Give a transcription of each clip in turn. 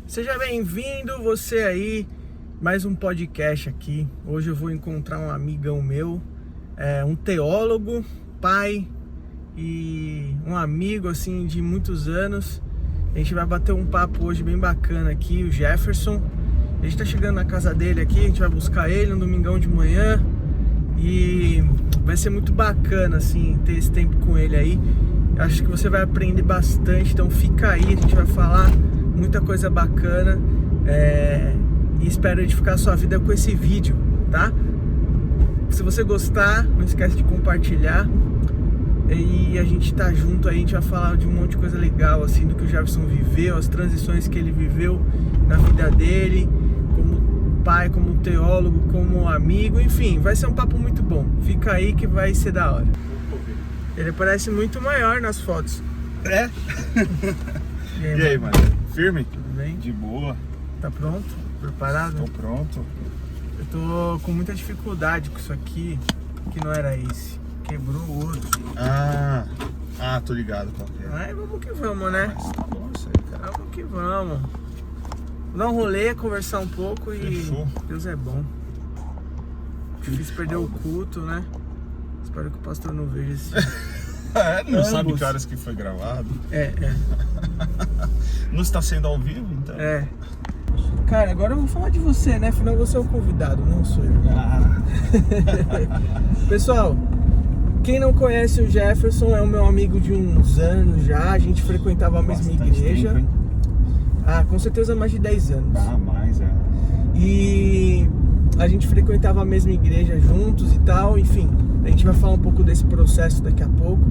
Seja bem-vindo, você aí, mais um podcast aqui. Hoje eu vou encontrar um amigão meu, um teólogo, pai e um amigo assim de muitos anos. A gente vai bater um papo hoje bem bacana aqui, o Jefferson. A gente tá chegando na casa dele aqui, a gente vai buscar ele um domingão de manhã e vai ser muito bacana assim ter esse tempo com ele aí. Acho que você vai aprender bastante, então fica aí, a gente vai falar muita coisa bacana e espero edificar a sua vida com esse vídeo, tá? Se você gostar, não esquece de compartilhar e a gente tá junto aí, a gente vai falar de um monte de coisa legal, assim, do que o Jefferson viveu, as transições que ele viveu na vida dele, como pai, como teólogo, como amigo, enfim, vai ser um papo muito bom. Fica aí que vai ser da hora. Ele parece muito maior nas fotos. É? E aí, mano? Firme? Tudo bem? De boa. Tá pronto? Preparado? Tô pronto. Eu tô com muita dificuldade com isso aqui, que não era esse. Quebrou o outro. Ah, tô ligado qual que é. Aí vamos que vamos, né? Mas tá bom isso aí, cara. Vamos que vamos. Vou dar um rolê, conversar um pouco e Fechou. Deus é bom. Difícil perder o culto, né? Espero que o pastor não veja esse. Não sabe que horas que foi gravado? Não está sendo ao vivo, então? Cara, agora eu vou falar de você, né? Afinal você é o convidado, não sou eu. Pessoal, quem não conhece o Jefferson é o meu amigo de uns anos já. A gente frequentava a mesma igreja. Tempo, hein? Com certeza mais de 10 anos. Mais, E a gente frequentava a mesma igreja juntos e tal, enfim. A gente vai falar um pouco desse processo daqui a pouco.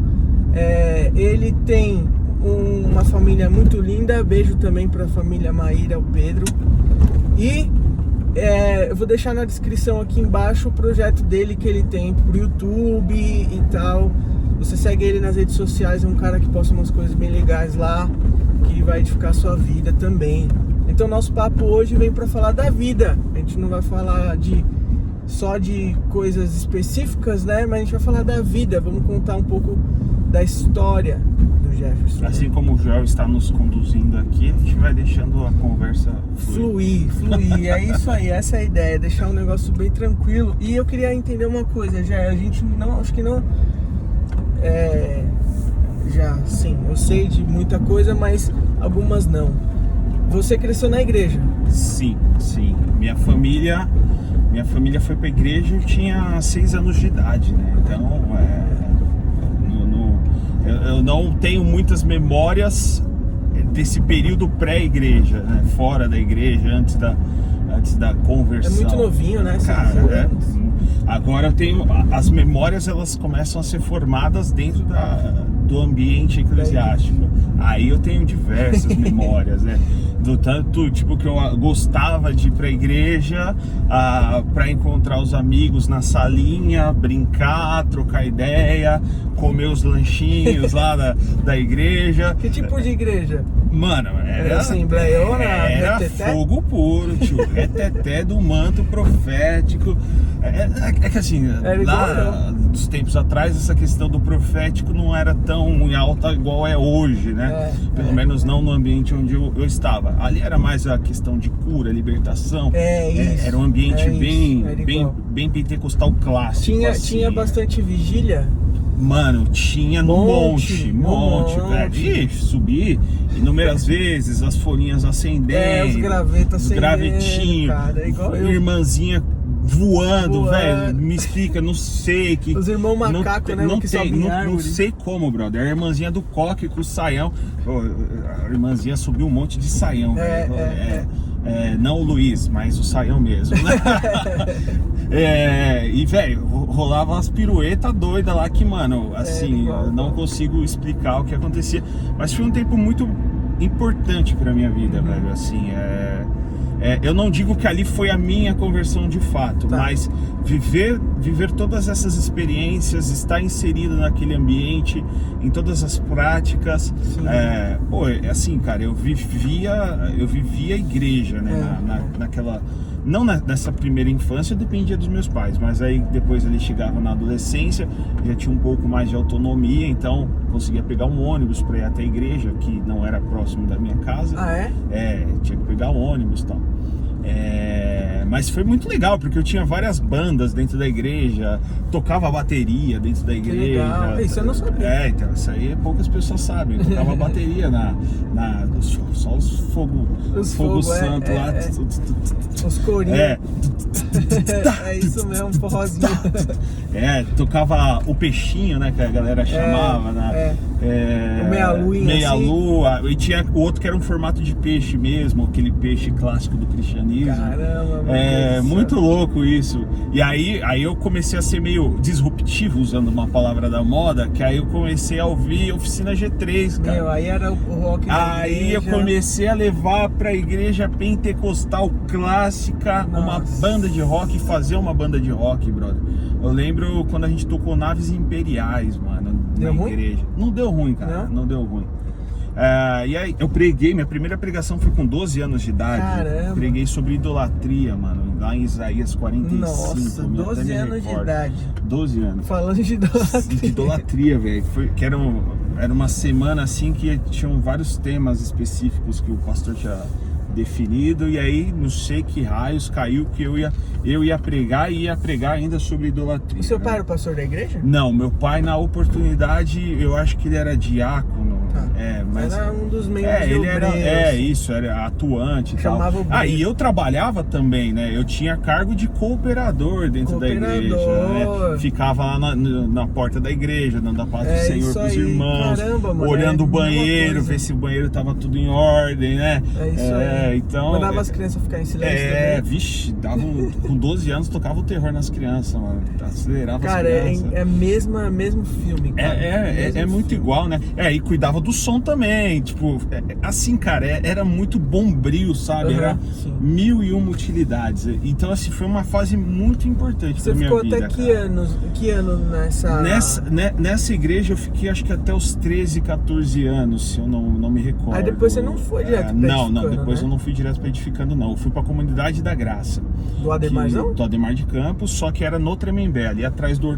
Ele tem uma família muito linda. Beijo também para a família Maíra, o Pedro. E eu vou deixar na descrição aqui embaixo o projeto dele que ele tem pro YouTube e tal. Você segue ele nas redes sociais, é um cara que posta umas coisas bem legais lá, que vai edificar a sua vida também. Então nosso papo hoje vem para falar da vida. A gente não vai falar só de coisas específicas, né? Mas a gente vai falar da vida. Vamos contar um pouco da história do Jefferson. Assim como o Joel está nos conduzindo aqui, a gente vai deixando a conversa fluir. É isso aí, essa é a ideia, deixar um negócio bem tranquilo. E eu queria entender uma coisa, já a gente não, acho que não já, sim, eu sei de muita coisa, mas algumas não. Você cresceu na igreja? Sim. Minha família foi pra igreja, eu tinha 6 anos de idade, né? Então, eu não tenho muitas memórias desse período pré-igreja, né? Fora da igreja, antes da conversão. É muito novinho, né? Cara, agora eu tenho... As memórias, elas começam a ser formadas dentro do ambiente eclesiástico. Aí eu tenho diversas memórias, né? Do tanto, tipo, que eu gostava de ir pra igreja, pra encontrar os amigos na salinha, brincar, trocar ideia, comer os lanchinhos lá da igreja. Que tipo de igreja? Mano, era assembleiona, era fogo puro, tio. Reteté do manto profético. É que assim, lá dos tempos atrás, essa questão do profético não era tão em alta igual é hoje, né? Pelo menos não no ambiente onde eu estava. Ali era mais a questão de cura, libertação. Era um ambiente bem pentecostal clássico. Tinha bastante vigília? Mano, tinha no monte, velho. Ixi, subi inúmeras vezes, as folhinhas acendendo. Os gravetos acendendo, gravetinhos, cara, igual irmãzinha voando, velho. Me explica, não sei que. Os irmãos macaco, né? Não sei como, brother. A irmãzinha do coque com o saião. A irmãzinha subiu um monte de saião, velho. Não o Luiz, mas o saião mesmo. E, velho, rolava umas piruetas doidas lá que, mano, assim, eu não consigo explicar o que acontecia. Mas foi um tempo muito importante pra minha vida, velho. Assim, eu não digo que ali foi a minha conversão de fato, Tá. mas viver todas essas experiências, estar inserido naquele ambiente, em todas as práticas, Sim. assim, cara, eu vivia a igreja, né, naquela... Não nessa primeira infância, dependia dos meus pais, mas aí depois ele chegava na adolescência, já tinha um pouco mais de autonomia, então conseguia pegar um ônibus para ir até a igreja, que não era próximo da minha casa. Ah, é? Tinha que pegar ônibus e tal. Mas foi muito legal, porque eu tinha várias bandas dentro da igreja, tocava bateria dentro da igreja. Legal. Isso eu não sabia. Então, isso aí poucas pessoas sabem. Eu tocava bateria só os fogo santo lá. Os corinhos. É isso mesmo, forrozinho. Tocava o peixinho, né, que a galera chamava, né? O meia-luinha, meia-lua, e tinha o outro que era um formato de peixe mesmo, aquele peixe clássico do cristianismo. Caramba, muito louco isso. E aí eu comecei a ser meio disruptivo, usando uma palavra da moda, que aí eu comecei a ouvir Oficina G3, cara. Aí era o rock da Aí eu comecei a levar pra igreja pentecostal clássica uma banda de rock, fazer uma banda de rock, brother. Eu lembro quando a gente tocou Naves Imperiais, mano, na igreja. Não deu ruim, cara, não deu ruim. E aí eu preguei, minha primeira pregação foi com 12 anos de idade. Caramba. Preguei sobre idolatria, mano, lá em Isaías 45. Nossa, 12 anos de idade. 12 anos. Falando de idolatria. De idolatria, velho. Era uma semana assim que tinham vários temas específicos que o pastor tinha definido, e aí não sei que raios caiu que eu ia pregar e ia pregar ainda sobre idolatria. O seu pai era o pastor da igreja? Não, meu pai na oportunidade, eu acho que ele era diácono. Mas era um dos membros ele era atuante e tal. E eu trabalhava também, né? Eu tinha cargo de cooperador dentro da igreja, né? Ficava lá na porta da igreja, dando a paz do Senhor pros irmãos. Caramba, mano, olhando o banheiro, ver se o banheiro tava tudo em ordem, né? É isso aí. Então, mandava as crianças ficar em silêncio também. Vixe, com 12 anos tocava o terror nas crianças, mano. Acelerava as crianças. Cara, mesmo filme, cara. É muito igual, né? E cuidava do som também, tipo, assim, cara, era muito bombril, sabe? Era 1001 utilidades. Então, assim, foi uma fase muito importante pra minha vida. Você ficou até que ano nessa igreja eu fiquei, acho que até os 13, 14 anos, se eu não me recordo. Aí depois você não foi direto pra Não, depois eu não fui direto pra Edificando, não. Eu fui pra Comunidade da Graça. Do Ademar, não? Do Ademar de Campos, só que era no Tremembé, ali atrás do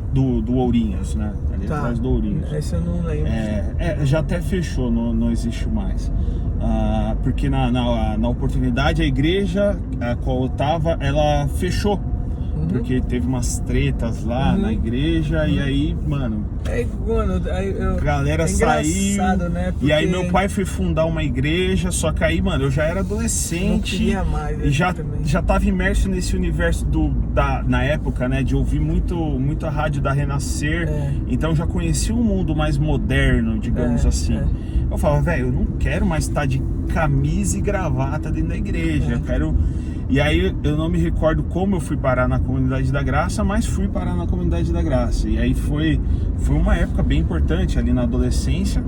Ourinhos, né? Ali atrás do Ourinhos. Esse eu não lembro. Já até fechou, não existe mais. Porque na oportunidade a igreja a qual eu tava, ela fechou. Porque teve umas tretas lá na igreja, e aí, mano, a galera saiu, né? E aí meu pai foi fundar uma igreja, só que aí, mano, eu já era adolescente, mais, e já tava imerso nesse universo na época, né, de ouvir muito a rádio da Renascer, então eu já conhecia um mundo mais moderno, digamos assim. Eu falava, velho, eu não quero mais estar de camisa e gravata dentro da igreja, eu quero... E aí eu não me recordo como eu fui parar na Comunidade da Graça, mas fui parar na Comunidade da Graça. E aí foi uma época bem importante ali na adolescência,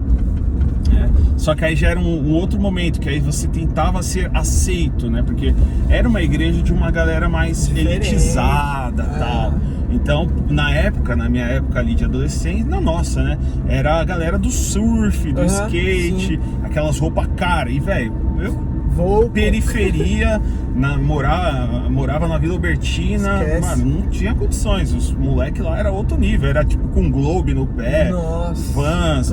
né? Só que aí já era um outro momento, que aí você tentava ser aceito, né? Porque era uma igreja de uma galera mais elitizada e tal. Então, na minha época ali de adolescente, nossa, né? Era a galera do surf, do skate, aquelas roupas caras. E, velho, periferia, morava na Vila Albertina. Mano, não tinha condições. Os moleques lá era outro nível. Era tipo com Globe no pé, Vans,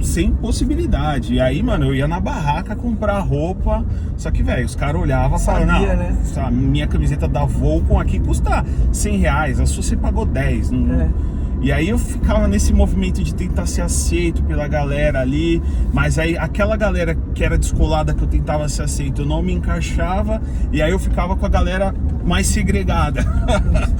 sem possibilidade. E aí, mano, eu ia na barraca comprar roupa. Só que, velho, os caras olhavam e falavam, né? Minha camiseta da Volcom aqui custa R$100, a sua você pagou 10. E aí eu ficava nesse movimento de tentar ser aceito pela galera ali, mas aí aquela galera que era descolada, que eu tentava ser aceito, eu não me encaixava, e aí eu ficava com a galera mais segregada.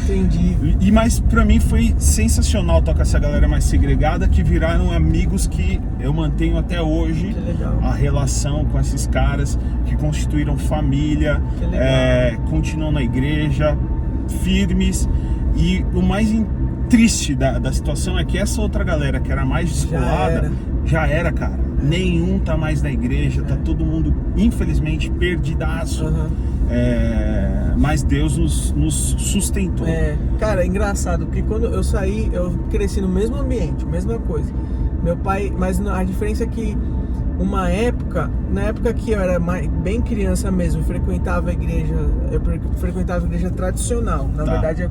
Entendi. Mas pra mim foi sensacional tocar essa galera mais segregada, que viraram amigos que eu mantenho até hoje. Que legal. A relação com esses caras que constituíram família, continuam na igreja, firmes, e o mais triste da situação é que essa outra galera que era mais descolada já era, cara. nenhum tá mais na igreja, tá todo mundo, infelizmente, perdidaço. Mas Deus nos sustentou. Cara, é engraçado, porque quando eu saí, eu cresci no mesmo ambiente, mesma coisa. Meu pai, mas a diferença é que na época que eu era bem criança mesmo, eu frequentava a igreja tradicional. Na verdade,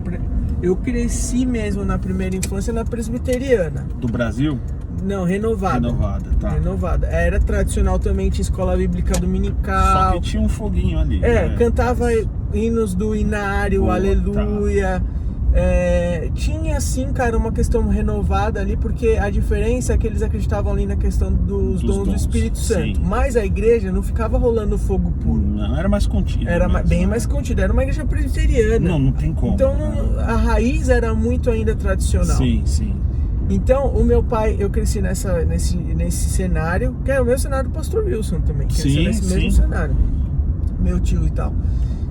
eu cresci mesmo na primeira infância na presbiteriana. Do Brasil? Não, renovada. Tá. Renovada. Era tradicional também, tinha escola bíblica dominical. Só que tinha um foguinho ali. Cantava hinos do Inário, Aleluia. Tinha assim, cara, uma questão renovada ali, porque a diferença é que eles acreditavam ali na questão dos dons do Espírito Santo. Sim. Mas a igreja não ficava rolando fogo puro. Não, era mais contido. Era bem mais contida, era uma igreja presbiteriana. Não tem como. Então a raiz era muito ainda tradicional. Sim. Então, o meu pai, eu cresci nesse cenário, que é o mesmo cenário do Pastor Wilson também, que é nesse mesmo cenário. Meu tio e tal.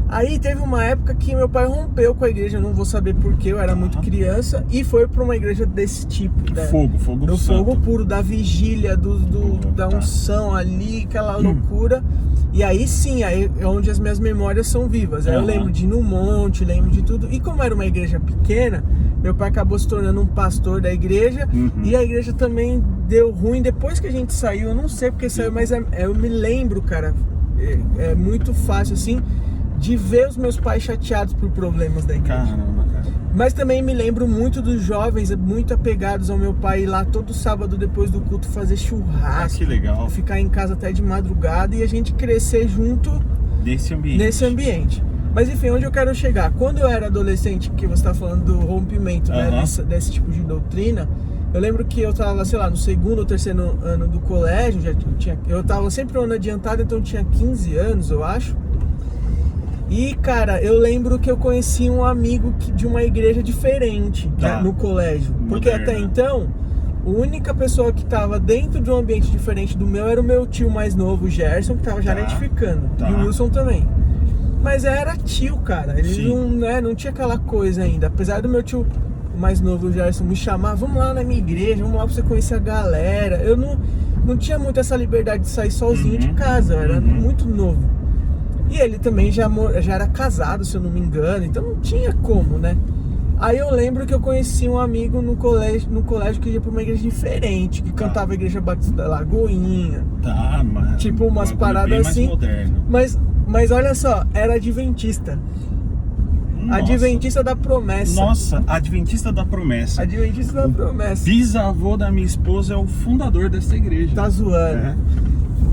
Aí teve uma época que meu pai rompeu com a igreja, eu não vou saber porquê, eu era muito criança, e foi pra uma igreja desse tipo. Fogo fogo puro, da vigília, da unção ali, aquela loucura. E aí sim, aí é onde as minhas memórias são vivas. Aí eu lembro de ir no monte, lembro de tudo. E como era uma igreja pequena, meu pai acabou se tornando um pastor da igreja. E a igreja também deu ruim depois que a gente saiu. Eu não sei porque saiu, mas eu me lembro, cara. É muito fácil assim de ver os meus pais chateados por problemas da igreja. Caramba, cara. Mas também me lembro muito dos jovens muito apegados ao meu pai, ir lá todo sábado depois do culto fazer churrasco. Que legal. Ficar em casa até de madrugada e a gente crescer junto nesse ambiente. Mas enfim, onde eu quero chegar? Quando eu era adolescente, que você está falando do rompimento, né, desse tipo de doutrina, eu lembro que eu tava, sei lá, no segundo ou terceiro ano do colégio, eu tava sempre um ano adiantado, então eu tinha 15 anos, eu acho. E, cara, eu lembro que eu conheci um amigo de uma igreja diferente no colégio. Porque até então, a única pessoa que tava dentro de um ambiente diferente do meu era o meu tio mais novo, o Gerson, que tava já identificando. E o Wilson também. Mas era tio, cara. Ele não tinha aquela coisa ainda. Apesar do meu tio mais novo, o Gerson, me chamar, vamos lá na minha igreja, vamos lá pra você conhecer a galera. Eu não tinha muito essa liberdade de sair sozinho de casa, eu era muito novo. E ele também já era casado, se eu não me engano, então não tinha como, né? Aí eu lembro que eu conheci um amigo no colégio que ia pra uma igreja diferente, que cantava a Igreja Batista da Lagoinha. Mano. Tipo umas paradas assim. Mas olha só, era adventista. Nossa. Adventista da Promessa. Nossa, Adventista da Promessa. Adventista da Promessa. Bisavô da minha esposa é o fundador dessa igreja. Tá zoando.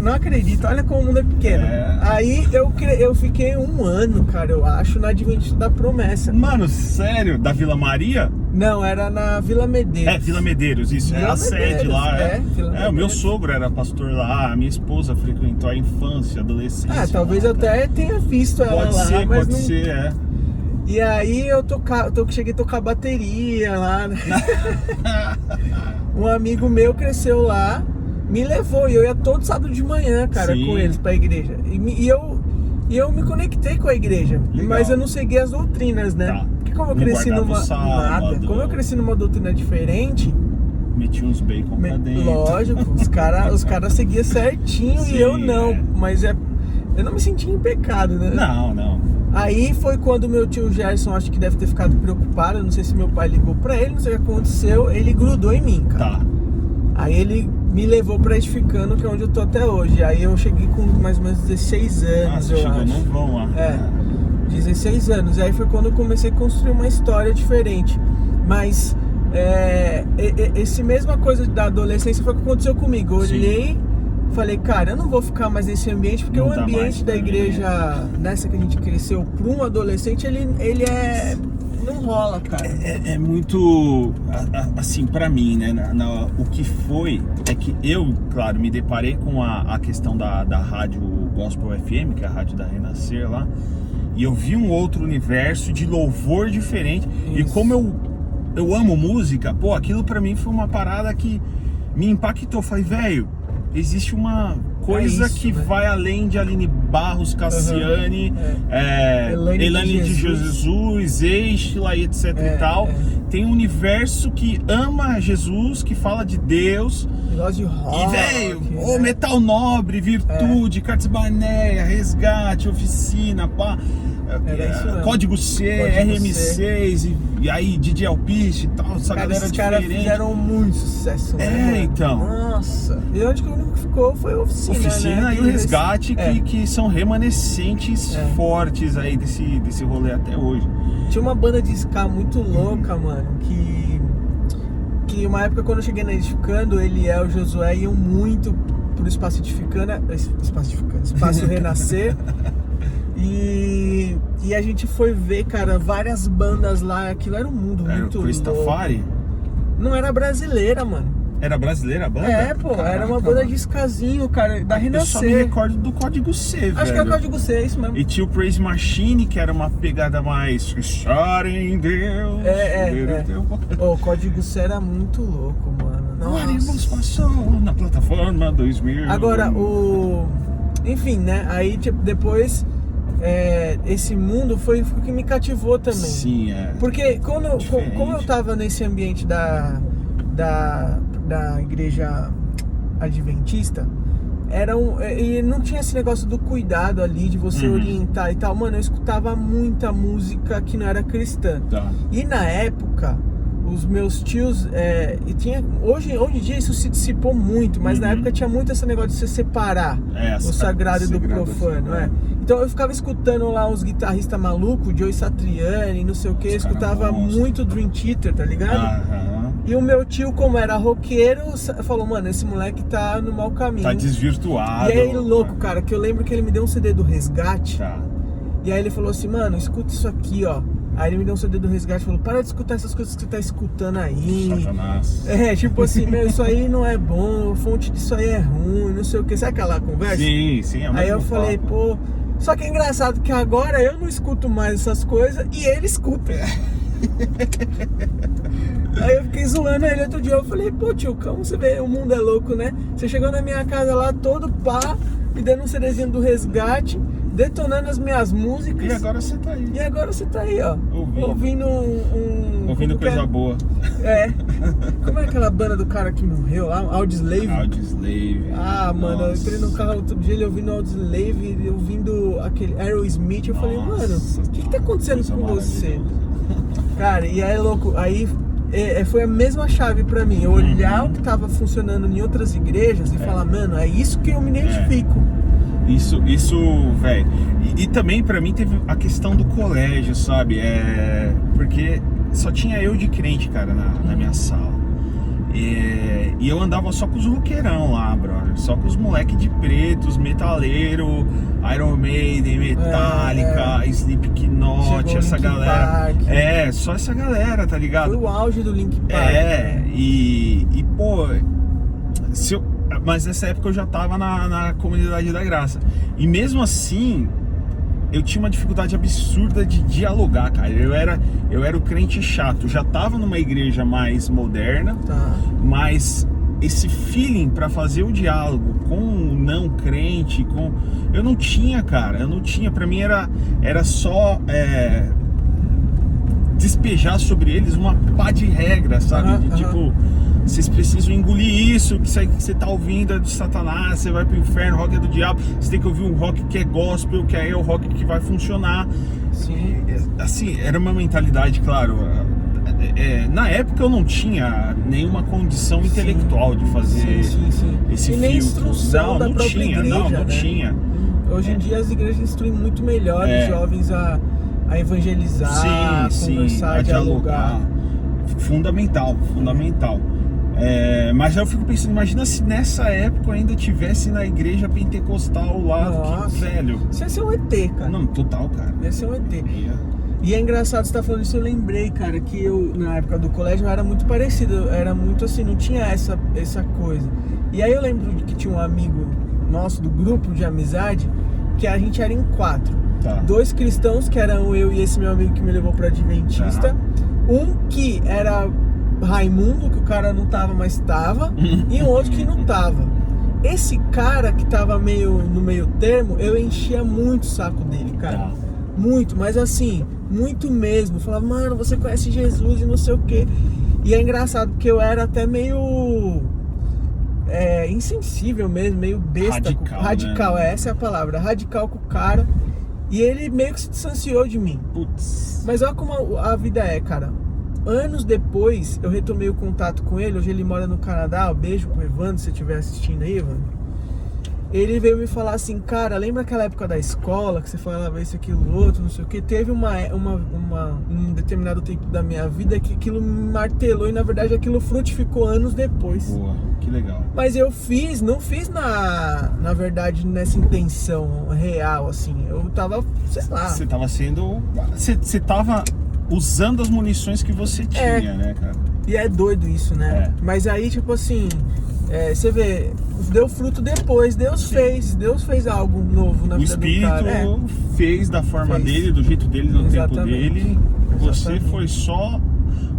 Não acredito, olha como o mundo é pequeno. Aí eu fiquei um ano, cara, eu acho, na Adventista da Promessa. Mano, sério? Da Vila Maria? Não, era na Vila Medeiros. Vila Medeiros, isso. Vila a sede lá. Vila o meu sogro era pastor lá, a minha esposa frequentou a infância, adolescência. Talvez lá, até tenha visto ela lá. Pode ser. E aí eu cheguei a tocar bateria lá. Um amigo meu cresceu lá, me levou, e eu ia todo sábado de manhã, cara, com eles pra igreja. E eu me conectei com a igreja. Legal. Mas eu não segui as doutrinas, né? Porque como eu cresci como eu cresci numa doutrina diferente, meti uns bacon pra dentro. Lógico, os cara seguiam certinho. E eu não. Mas eu não me senti em pecado, né? Não. Aí foi quando meu tio Gerson, acho que deve ter ficado preocupado, eu não sei se meu pai ligou pra ele, não sei o que aconteceu, ele grudou em mim, cara. Aí ele me levou pra Edificando, que é onde eu tô até hoje. Aí eu cheguei com mais ou menos 16 anos, eu acho. Não vão lá. 16 anos. E aí foi quando eu comecei a construir uma história diferente. Mas esse mesma coisa da adolescência foi o que aconteceu comigo. Eu olhei, falei, cara, eu não vou ficar mais nesse ambiente, porque o ambiente da igreja, nessa que a gente cresceu, para um adolescente, ele não rola, cara. É muito, assim, pra mim, né, o que foi, é que eu, claro, me deparei com a questão da rádio Gospel FM, que é a rádio da Renascer lá, e eu vi um outro universo de louvor diferente. Isso. E como eu amo música, aquilo pra mim foi uma parada que me impactou. Falei, velho, existe uma coisa isso, que né? vai além de Aline Barros, Cassiane, Elaine de Jesus, Eichla e etc e tal. Tem um universo que ama Jesus, que fala de Deus. Negócio de rock. E, velho, né? Metal Nobre, Virtude, Cartes Banéia, Resgate, Oficina, pá. Era isso mesmo. Código C, Código RM6, e aí DJ Alpiste e tal, essa Cara, galera esses caras diferente. fizeram muito sucesso, né? Então. Nossa. E onde que o único que ficou foi a Oficina, né? E o Resgate, que são remanescentes fortes aí desse rolê até hoje. Tinha uma banda de ska muito louca, mano, que uma época quando eu cheguei na Edificando, ele e o Josué iam muito pro Espaço Renascer. E a gente foi ver, cara, várias bandas lá. Aquilo era um mundo muito louco. Cristafari? Não era brasileira, mano. Era brasileira a banda? Pô, era uma banda de skazinho, cara, da Renascer. Eu só me recordo do Código C, velho. Acho que era o Código C, é isso mesmo. E tinha o Praise Machine, que era uma pegada mais fechada em Deus. O Código C era muito louco, mano. Nossa. Passou na plataforma 2000. Agora, enfim, né? Aí, tipo, depois... esse mundo foi o que me cativou também. Sim, Porque como eu tava nesse ambiente da igreja adventista, e não tinha esse negócio do cuidado ali, de você orientar e tal. Mano, eu escutava muita música que não era cristã. Tá. E na época, os meus tios, hoje em dia isso se dissipou muito, mas na época tinha muito esse negócio de você separar o sagrado do profano, Então eu ficava escutando lá uns guitarristas malucos, Joey Satriani, não sei o que, escutava muito Dream Theater, tá ligado? E o meu tio, como era roqueiro, falou, mano, esse moleque tá no mau caminho. Tá desvirtuado. E aí, louco, cara, que eu lembro que ele me deu um CD do Resgate. Tá. E aí ele falou assim, mano, escuta isso aqui, ó. Aí ele me deu um CD do Resgate e falou, para de escutar essas coisas que você tá escutando aí. Satanás. Tipo assim, meu, isso aí não é bom, a fonte disso aí é ruim, não sei o que. Sabe aquela conversa? Sim. Aí eu falei, pô... Só que é engraçado que agora eu não escuto mais essas coisas e ele escuta. Aí eu fiquei zoando ele outro dia, eu falei, pô tio, como você vê, o mundo é louco, né? Você chegou na minha casa lá todo pá, me dando um CDzinho do Resgate, detonando as minhas músicas. E agora você tá aí. Ó. Ouvindo ouvindo coisa boa. Como é aquela banda do cara que morreu lá? Audioslave? Audioslave. Mano, eu entrei no carro outro dia, ele ouvindo Audioslave, ouvindo aquele Aerosmith, eu falei, mano, o que tá acontecendo com você? Cara, e aí, louco, aí foi a mesma chave pra mim, eu olhar o que tava funcionando em outras igrejas e falar, mano, é isso que eu me identifico. Isso, velho. E também pra mim teve a questão do colégio, sabe? Porque só tinha eu de crente, cara, na minha sala. E eu andava só com os roqueirão lá, brother. Só com os moleque de preto, os metaleiro, Iron Maiden, Metallica, Slipknot, essa galera. Park. Só essa galera, tá ligado? Foi o auge do Linkin Park. Pô, mas nessa época eu já tava na comunidade da graça. E mesmo assim, eu tinha uma dificuldade absurda de dialogar, cara. Eu era o crente chato. Já tava numa igreja mais moderna, mas esse feeling pra fazer o diálogo com o não crente, eu não tinha, cara. Pra mim era só despejar sobre eles uma pá de regras, sabe? Tipo, vocês precisam engolir isso, que você tá ouvindo é do Satanás, você vai pro inferno, rock é do diabo, você tem que ouvir um rock que é gospel, que aí é o rock que vai funcionar. Sim. Assim, era uma mentalidade, claro. Na época eu não tinha nenhuma condição intelectual de fazer esse filtro. Nem instrução da própria igreja, não tinha. Hoje em dia as igrejas instruem muito melhor os jovens a evangelizar, a conversar, a dialogar. Fundamental. Mas eu fico pensando, imagina se nessa época eu ainda tivesse na igreja pentecostal lá. Nossa, velho. Isso ia ser um ET, cara. Não, total, cara. Ia ser um ET. E é engraçado você estar falando isso, eu lembrei, cara, que eu, na época do colégio, eu era muito parecido, era muito assim, não tinha essa coisa. E aí eu lembro que tinha um amigo nosso do grupo de amizade, que a gente era em 4. 2 cristãos, que eram eu e esse meu amigo que me levou pra Adventista. Um que era Raimundo, que o cara não tava, mas tava, e um outro que não tava. esse cara que tava meio no meio termo, eu enchia muito o saco dele, cara. Muito, mas assim, muito mesmo. Eu falava, mano, você conhece Jesus e não sei o quê. E é engraçado porque eu era até meio insensível mesmo, meio besta. Radical, né? Essa é a palavra. Radical com o cara. E ele meio que se distanciou de mim. Putz. Mas olha como a vida é, cara. Anos depois, eu retomei o contato com ele. Hoje ele mora no Canadá. Um beijo pro Evandro, se você estiver assistindo aí, Evandro. Ele veio me falar assim, cara, lembra aquela época da escola que você falava isso, aquilo, outro, não sei o que? Teve um determinado tempo da minha vida que aquilo me martelou e na verdade aquilo frutificou anos depois. Boa, que legal. Mas eu não fiz na verdade nessa intenção real, assim. Eu tava, sei lá. Você tava sendo... Você tava usando as munições que você tinha, né, cara? E é doido isso, né? Mas aí, tipo assim, você vê, deu fruto depois, Deus fez algo novo na vida do cara. O Espírito fez da forma dele, do jeito dele, no tempo dele. Você foi só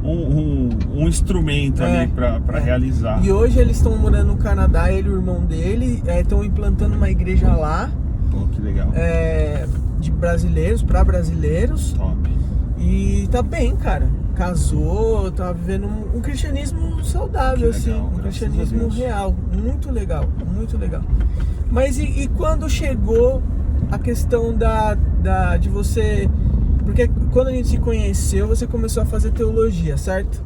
um instrumento ali pra realizar. E hoje eles estão morando no Canadá, ele e o irmão dele, estão implantando uma igreja lá. Pô, que legal. De brasileiros, pra brasileiros. Top. E tá bem, cara. Casou, tá vivendo um cristianismo saudável, que legal, assim. Um cristianismo real. Muito legal, muito legal. Mas e quando chegou a questão de você... Porque quando a gente se conheceu, você começou a fazer teologia, certo?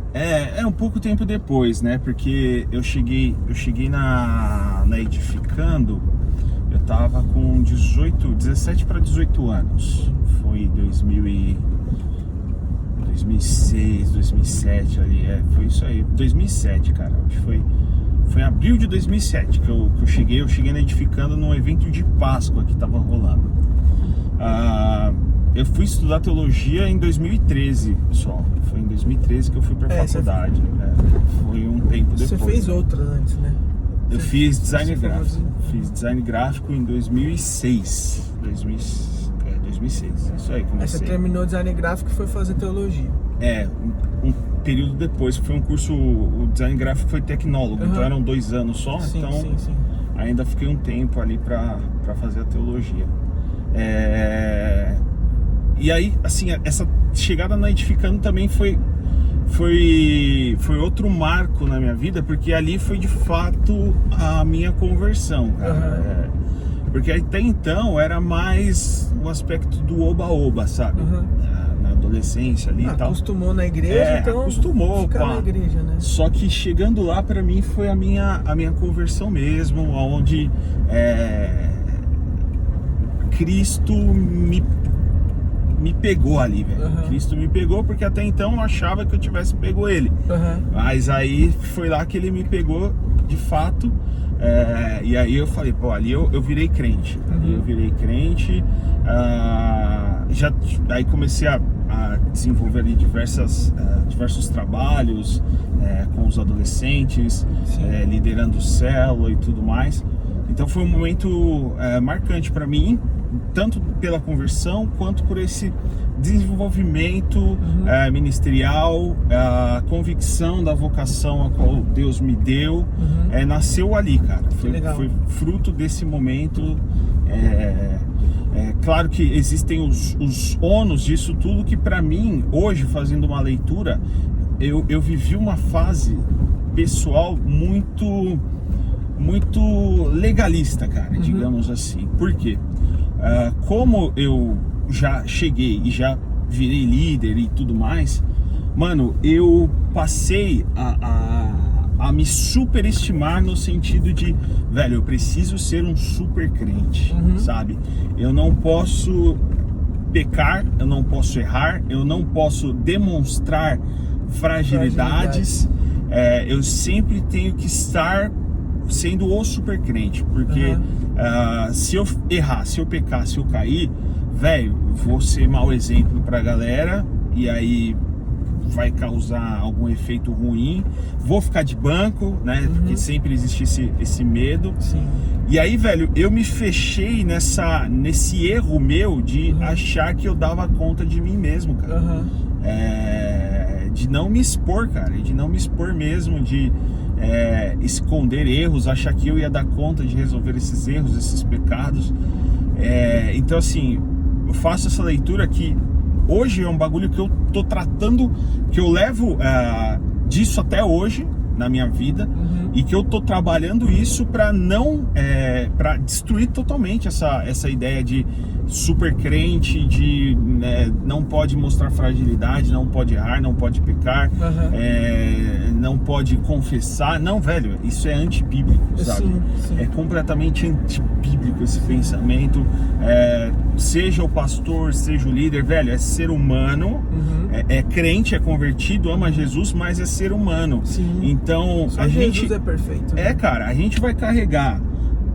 Um pouco tempo depois, né? Porque eu cheguei na Edificando, eu tava com 17 para 18 anos. Foi 2006, 2007 ali, foi isso aí, 2007, cara, acho que foi em abril de 2007 que eu cheguei na Edificando num evento de Páscoa que tava rolando. Eu fui estudar teologia em 2013 só, foi em 2013 que eu fui pra faculdade, foi um tempo depois. Você fez outras antes, né? Eu fiz design gráfico em 2006, 2006, isso aí, comecei. Você terminou design gráfico e foi fazer teologia. Um período depois, que foi um curso, o design gráfico foi tecnólogo, então eram 2 anos só, sim. Ainda fiquei um tempo ali pra fazer a teologia. E aí, assim, essa chegada na Edificando também foi outro marco na minha vida, porque ali foi de fato a minha conversão, cara. Porque até então era mais o aspecto do oba-oba, sabe? Na adolescência ali e tal. Acostumou na igreja, então acostumou, ficar na igreja, né? Só que chegando lá, pra mim, foi a minha conversão mesmo, onde Cristo me pegou ali, velho. Cristo me pegou, porque até então eu achava que eu tivesse pego ele. Mas aí foi lá que ele me pegou de fato. E aí eu falei, pô, ali eu virei crente. Aí comecei a desenvolver ali diversos trabalhos com os adolescentes, liderando célula e tudo mais. Então foi um momento marcante para mim, tanto pela conversão quanto por esse desenvolvimento ministerial, a convicção da vocação a qual Deus me deu, nasceu ali, cara. Foi fruto desse momento. Claro que existem os ônus disso tudo, que para mim, hoje, fazendo uma leitura, eu vivi uma fase pessoal muito legalista, cara, digamos assim. Por quê? Como eu já cheguei e já virei líder e tudo mais, mano, eu passei a me superestimar no sentido de, velho, eu preciso ser um super crente, sabe? Eu não posso pecar, eu não posso errar, eu não posso demonstrar fragilidades. Eu sempre tenho que estar sendo o super crente, porque se eu errar, se eu pecar, se eu cair, velho, vou ser mau exemplo pra galera, e aí vai causar algum efeito ruim, vou ficar de banco, né, porque sempre existe esse medo. E aí, velho, eu me fechei nesse erro meu de achar que eu dava conta de mim mesmo, cara. De não me expor, cara, de não me expor mesmo, de esconder erros, achar que eu ia dar conta de resolver esses erros, esses pecados. Então assim, eu faço essa leitura que hoje é um bagulho que eu tô tratando, que eu levo disso até hoje na minha vida, e que eu tô trabalhando isso para não para destruir totalmente essa ideia de super crente, de não pode mostrar fragilidade, não pode errar, não pode pecar, não pode confessar. Não, velho, isso é antibíblico, sabe? Sim. É completamente antibíblico esse pensamento. Seja o pastor, seja o líder, velho, é ser humano, é crente, é convertido, ama Jesus, mas é ser humano. Sim. Então, só Jesus é perfeito, né? cara, a gente vai carregar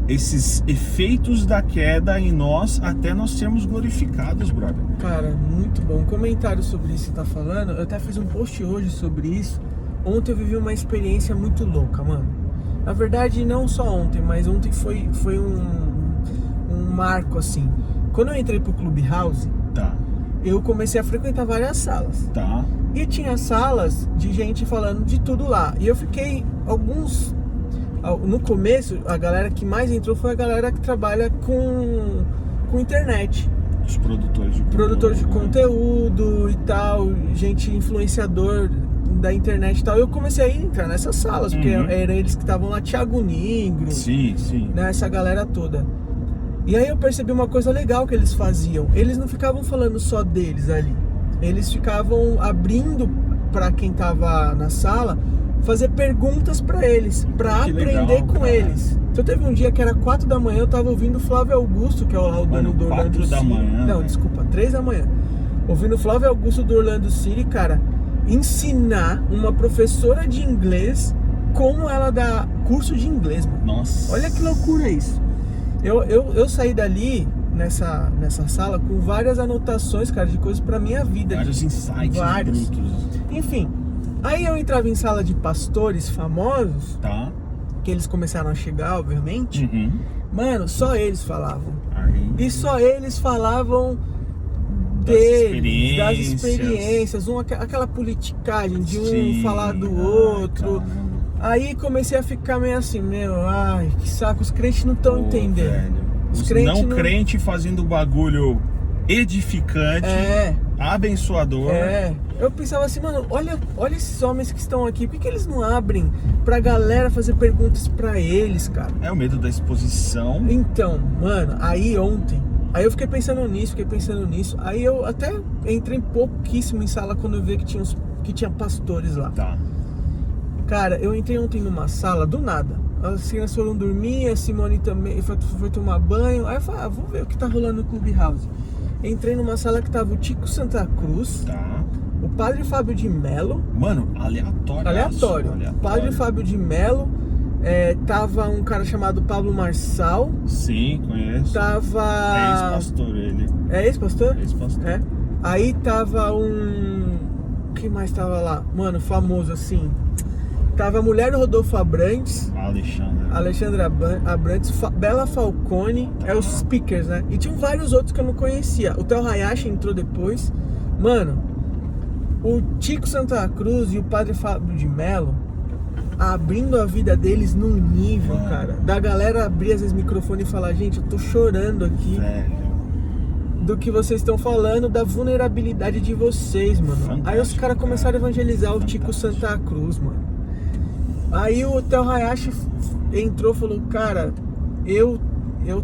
esses efeitos da queda em nós até nós sermos glorificados, brother. Cara, muito bom. Um comentário sobre isso que você tá falando. Eu até fiz um post hoje sobre isso. Ontem eu vivi uma experiência muito louca, mano. Na verdade, não só ontem, mas ontem foi um marco, assim. Quando eu entrei pro Clubhouse, eu comecei a frequentar várias salas. E tinha salas de gente falando de tudo lá. E eu fiquei no começo, a galera que mais entrou foi a galera que trabalha com internet. Os produtores de conteúdo e tal, gente influenciador da internet e tal. Eu comecei a entrar nessas salas, porque eram eles que estavam lá, Thiago Nigro, sim. Né, essa galera toda. E aí eu percebi uma coisa legal que eles faziam. Eles não ficavam falando só deles ali. Eles ficavam abrindo para quem tava na sala, fazer perguntas para eles, para aprender legal, com cara. eles. Então teve um dia que era 4 da manhã, eu tava ouvindo o Flávio Augusto, que é o dono do Orlando City. 4 da manhã? Não, desculpa, 3 da manhã. Ouvindo o Flávio Augusto do Orlando City, cara, ensinar uma professora de inglês como ela dá curso de inglês, mano. Nossa. Olha que loucura isso. Eu saí dali nessa sala com várias anotações, cara, de coisas pra minha vida. Vários insights brutos. Enfim, aí eu entrava em sala de pastores famosos, que eles começaram a chegar, obviamente. Mano, só eles falavam. E só eles falavam deles, das experiências, aquela politicagem de um falar do outro. Caramba. Aí comecei a ficar meio assim, ai, que saco, os crentes não estão entendendo. Velho. Os crente fazendo bagulho edificante, abençoador. Eu pensava assim, mano, olha esses homens que estão aqui, por que eles não abrem pra galera fazer perguntas pra eles, cara? É o medo da exposição. Então, mano, aí ontem, eu fiquei pensando nisso, aí eu até entrei pouquíssimo em sala quando eu vi que tinha pastores lá. Cara, eu entrei ontem numa sala, do nada. As crianças foram dormir, a Simone também foi tomar banho. Aí eu falei, vou ver o que tá rolando no Clubhouse. Entrei numa sala que tava o Tico Santa Cruz, o Padre Fábio de Mello. Mano, aleatório. O Padre Fábio de Mello, tava um cara chamado Pablo Marçal. Sim, conheço. Tava... É ex-pastor ele. É ex-pastor? Ex-pastor. Aí tava o que mais tava lá? Mano, famoso assim. Tava a mulher do Rodolfo Abrantes, Alexandra Abrantes, Bela Falcone, os speakers, né? E tinham vários outros que eu não conhecia. O Theo Hayashi entrou depois. Mano, o Tico Santa Cruz e o Padre Fábio de Mello abrindo a vida deles num nível, cara, da galera abrir às vezes o microfone e falar, gente, eu tô chorando aqui do que vocês estão falando, da vulnerabilidade de vocês, mano. Fantástico. Aí os caras começaram a evangelizar o Tico Santa Cruz, mano. Aí o Theo Hayashi entrou e falou, cara, eu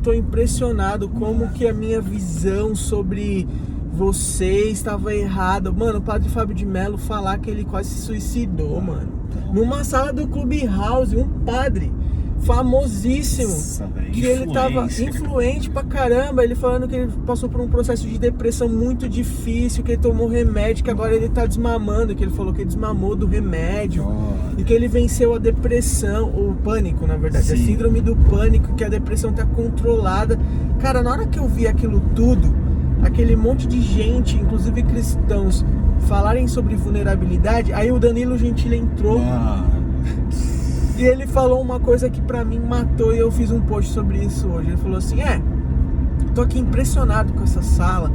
tô impressionado como que a minha visão sobre vocês estava errada. Mano, o Padre Fábio de Mello falar que ele quase se suicidou, mano. Numa sala do Clubhouse, um padre famosíssimo. Nossa, que ele tava influente pra caramba. Ele falando que ele passou por um processo de depressão muito difícil, que ele tomou remédio, que agora ele tá desmamando, que ele falou que ele desmamou do remédio, e que ele venceu a depressão, o pânico, na verdade, a síndrome do pânico, que a depressão tá controlada. Cara, na hora que eu vi aquilo tudo, aquele monte de gente, inclusive cristãos, falarem sobre vulnerabilidade, aí o Danilo Gentili entrou. E ele falou uma coisa que pra mim matou, e eu fiz um post sobre isso hoje. Ele falou assim, tô aqui impressionado com essa sala,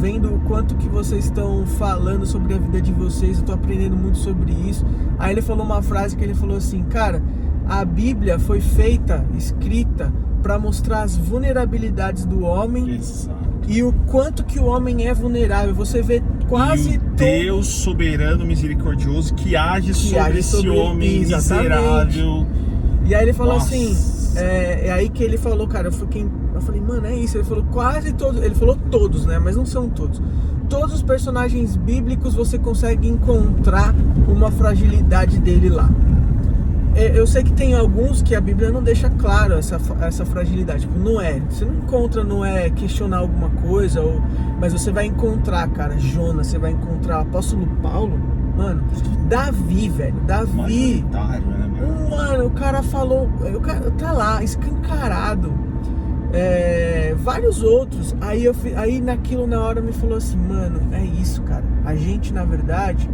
vendo o quanto que vocês estão falando sobre a vida de vocês, eu tô aprendendo muito sobre isso. Aí ele falou uma frase que ele falou assim, cara, a Bíblia foi feita, escrita, para mostrar as vulnerabilidades do homem. Exato. E o quanto que o homem é vulnerável. Você vê quase todo... Deus soberano, misericordioso, que age sobre esse homem miserável. E aí ele falou Nossa. assim, é aí que ele falou, cara, eu falei, mano, é isso. Ele falou quase todos, ele falou todos, né, mas não são todos. Todos os personagens bíblicos você consegue encontrar uma fragilidade dele lá. Eu sei que tem alguns que a Bíblia não deixa claro essa fragilidade. Tipo, Noé, você não encontra Noé questionar alguma coisa, mas você vai encontrar, cara, Jonas, você vai encontrar o apóstolo Paulo, mano, Davi, velho, Davi. Mano, o cara falou, o cara tá lá, escancarado. Vários outros. Aí naquilo na hora me falou assim, mano, é isso, cara. A gente, na verdade,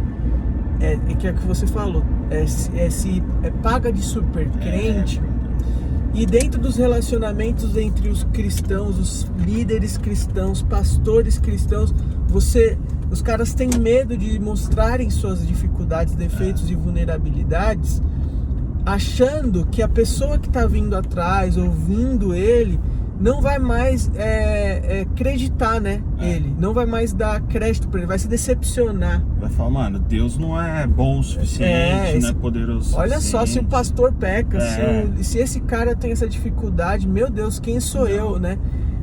que é o que você falou, paga de super crente. E dentro dos relacionamentos entre os cristãos, os líderes cristãos, pastores cristãos, os caras têm medo de mostrarem suas dificuldades, defeitos e vulnerabilidades, achando que a pessoa que está vindo atrás, ouvindo ele, não vai mais acreditar, né? Ele não vai mais dar crédito para ele, vai se decepcionar. Vai falar, mano, Deus não é bom o suficiente, não é poderoso o Olha suficiente. só, se o pastor peca, se esse cara tem essa dificuldade, meu Deus, quem sou eu, né?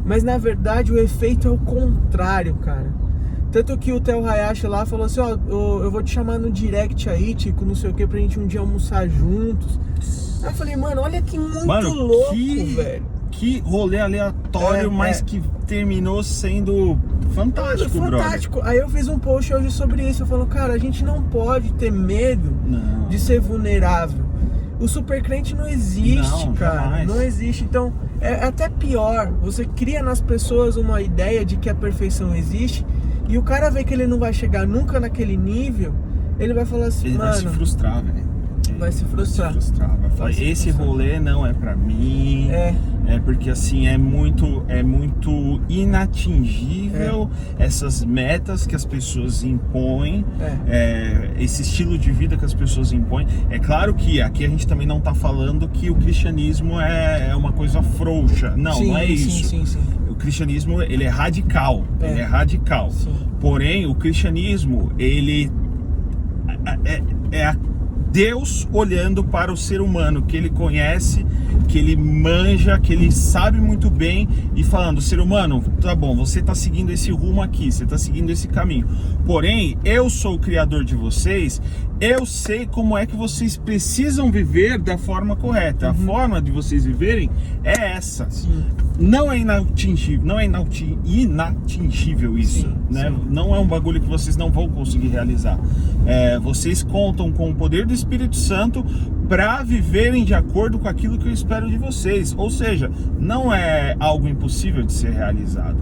Mas na verdade o efeito é o contrário, cara. Tanto que o Theo Hayashi lá falou assim, ó, eu vou te chamar no direct aí, Tico, não sei o que, pra gente um dia almoçar juntos. Aí eu falei, mano, olha que muito louco, velho. Que rolê aleatório, mas que terminou sendo fantástico, fantástico. brother. Aí eu fiz um post hoje sobre isso. Eu falo, cara, a gente não pode ter medo de ser vulnerável. O supercrente não existe, cara. Jamais. Não existe. Então, é até pior. Você cria nas pessoas uma ideia de que a perfeição existe e o cara vê que ele não vai chegar nunca naquele nível, ele vai falar assim, ele mano... vai se frustrar, velho. Vai se frustrar. Vai falar, esse rolê não é pra mim. Porque assim é muito inatingível essas metas que as pessoas impõem, esse estilo de vida que as pessoas impõem. É claro que aqui a gente também não tá falando que o cristianismo é uma coisa frouxa. Não, não é isso. Sim. O cristianismo, ele é radical. Ele é radical. Sim. Porém, o cristianismo, ele é Deus olhando para o ser humano que ele conhece, que ele manja, que ele sabe muito bem e falando, ser humano, tá bom, você tá seguindo esse rumo aqui, você tá seguindo esse caminho, porém, eu sou o criador de vocês, eu sei como é que vocês precisam viver da forma correta, a forma de vocês viverem é essa. Sim. Não é inatingível, isso, né? Sim. Não é um bagulho que vocês não vão conseguir realizar. Vocês contam com o poder do Espírito Santo para viverem de acordo com aquilo que eu espero de vocês. Ou seja, não é algo impossível de ser realizado.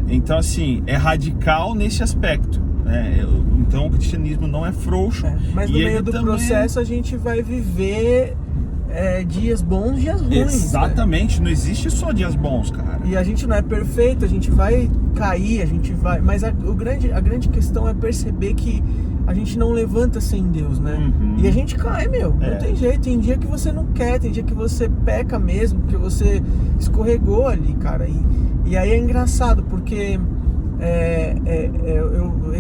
Então, assim, é radical nesse aspecto. Então, o cristianismo não é frouxo. Mas no meio do processo a gente vai viver... dias bons, dias ruins. Exatamente, não existe só dias bons, cara. E a gente não é perfeito, a gente vai cair, a gente vai... Mas a grande questão é perceber que a gente não levanta sem Deus, né? E a gente cai, meu. Não tem jeito. Tem dia que você não quer, tem dia que você peca mesmo, porque você escorregou ali, cara. E aí é engraçado, porque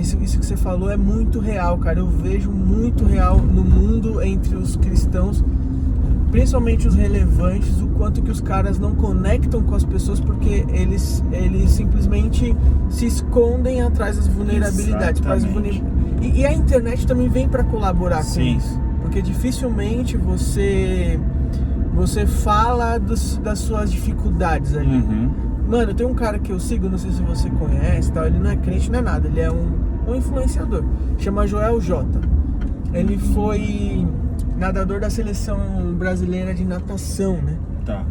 isso que você falou é muito real, cara. Eu vejo muito real no mundo entre os cristãos, principalmente os relevantes, o quanto que os caras não conectam com as pessoas porque eles simplesmente se escondem atrás das vulnerabilidades. E a internet também vem para colaborar com isso, porque dificilmente você fala das suas dificuldades ali. Mano, tem um cara que eu sigo, não sei se você conhece, tal, ele não é crente, não é nada, ele é um influenciador, chama Joel J. Ele foi nadador da seleção brasileira de natação, né? Tá.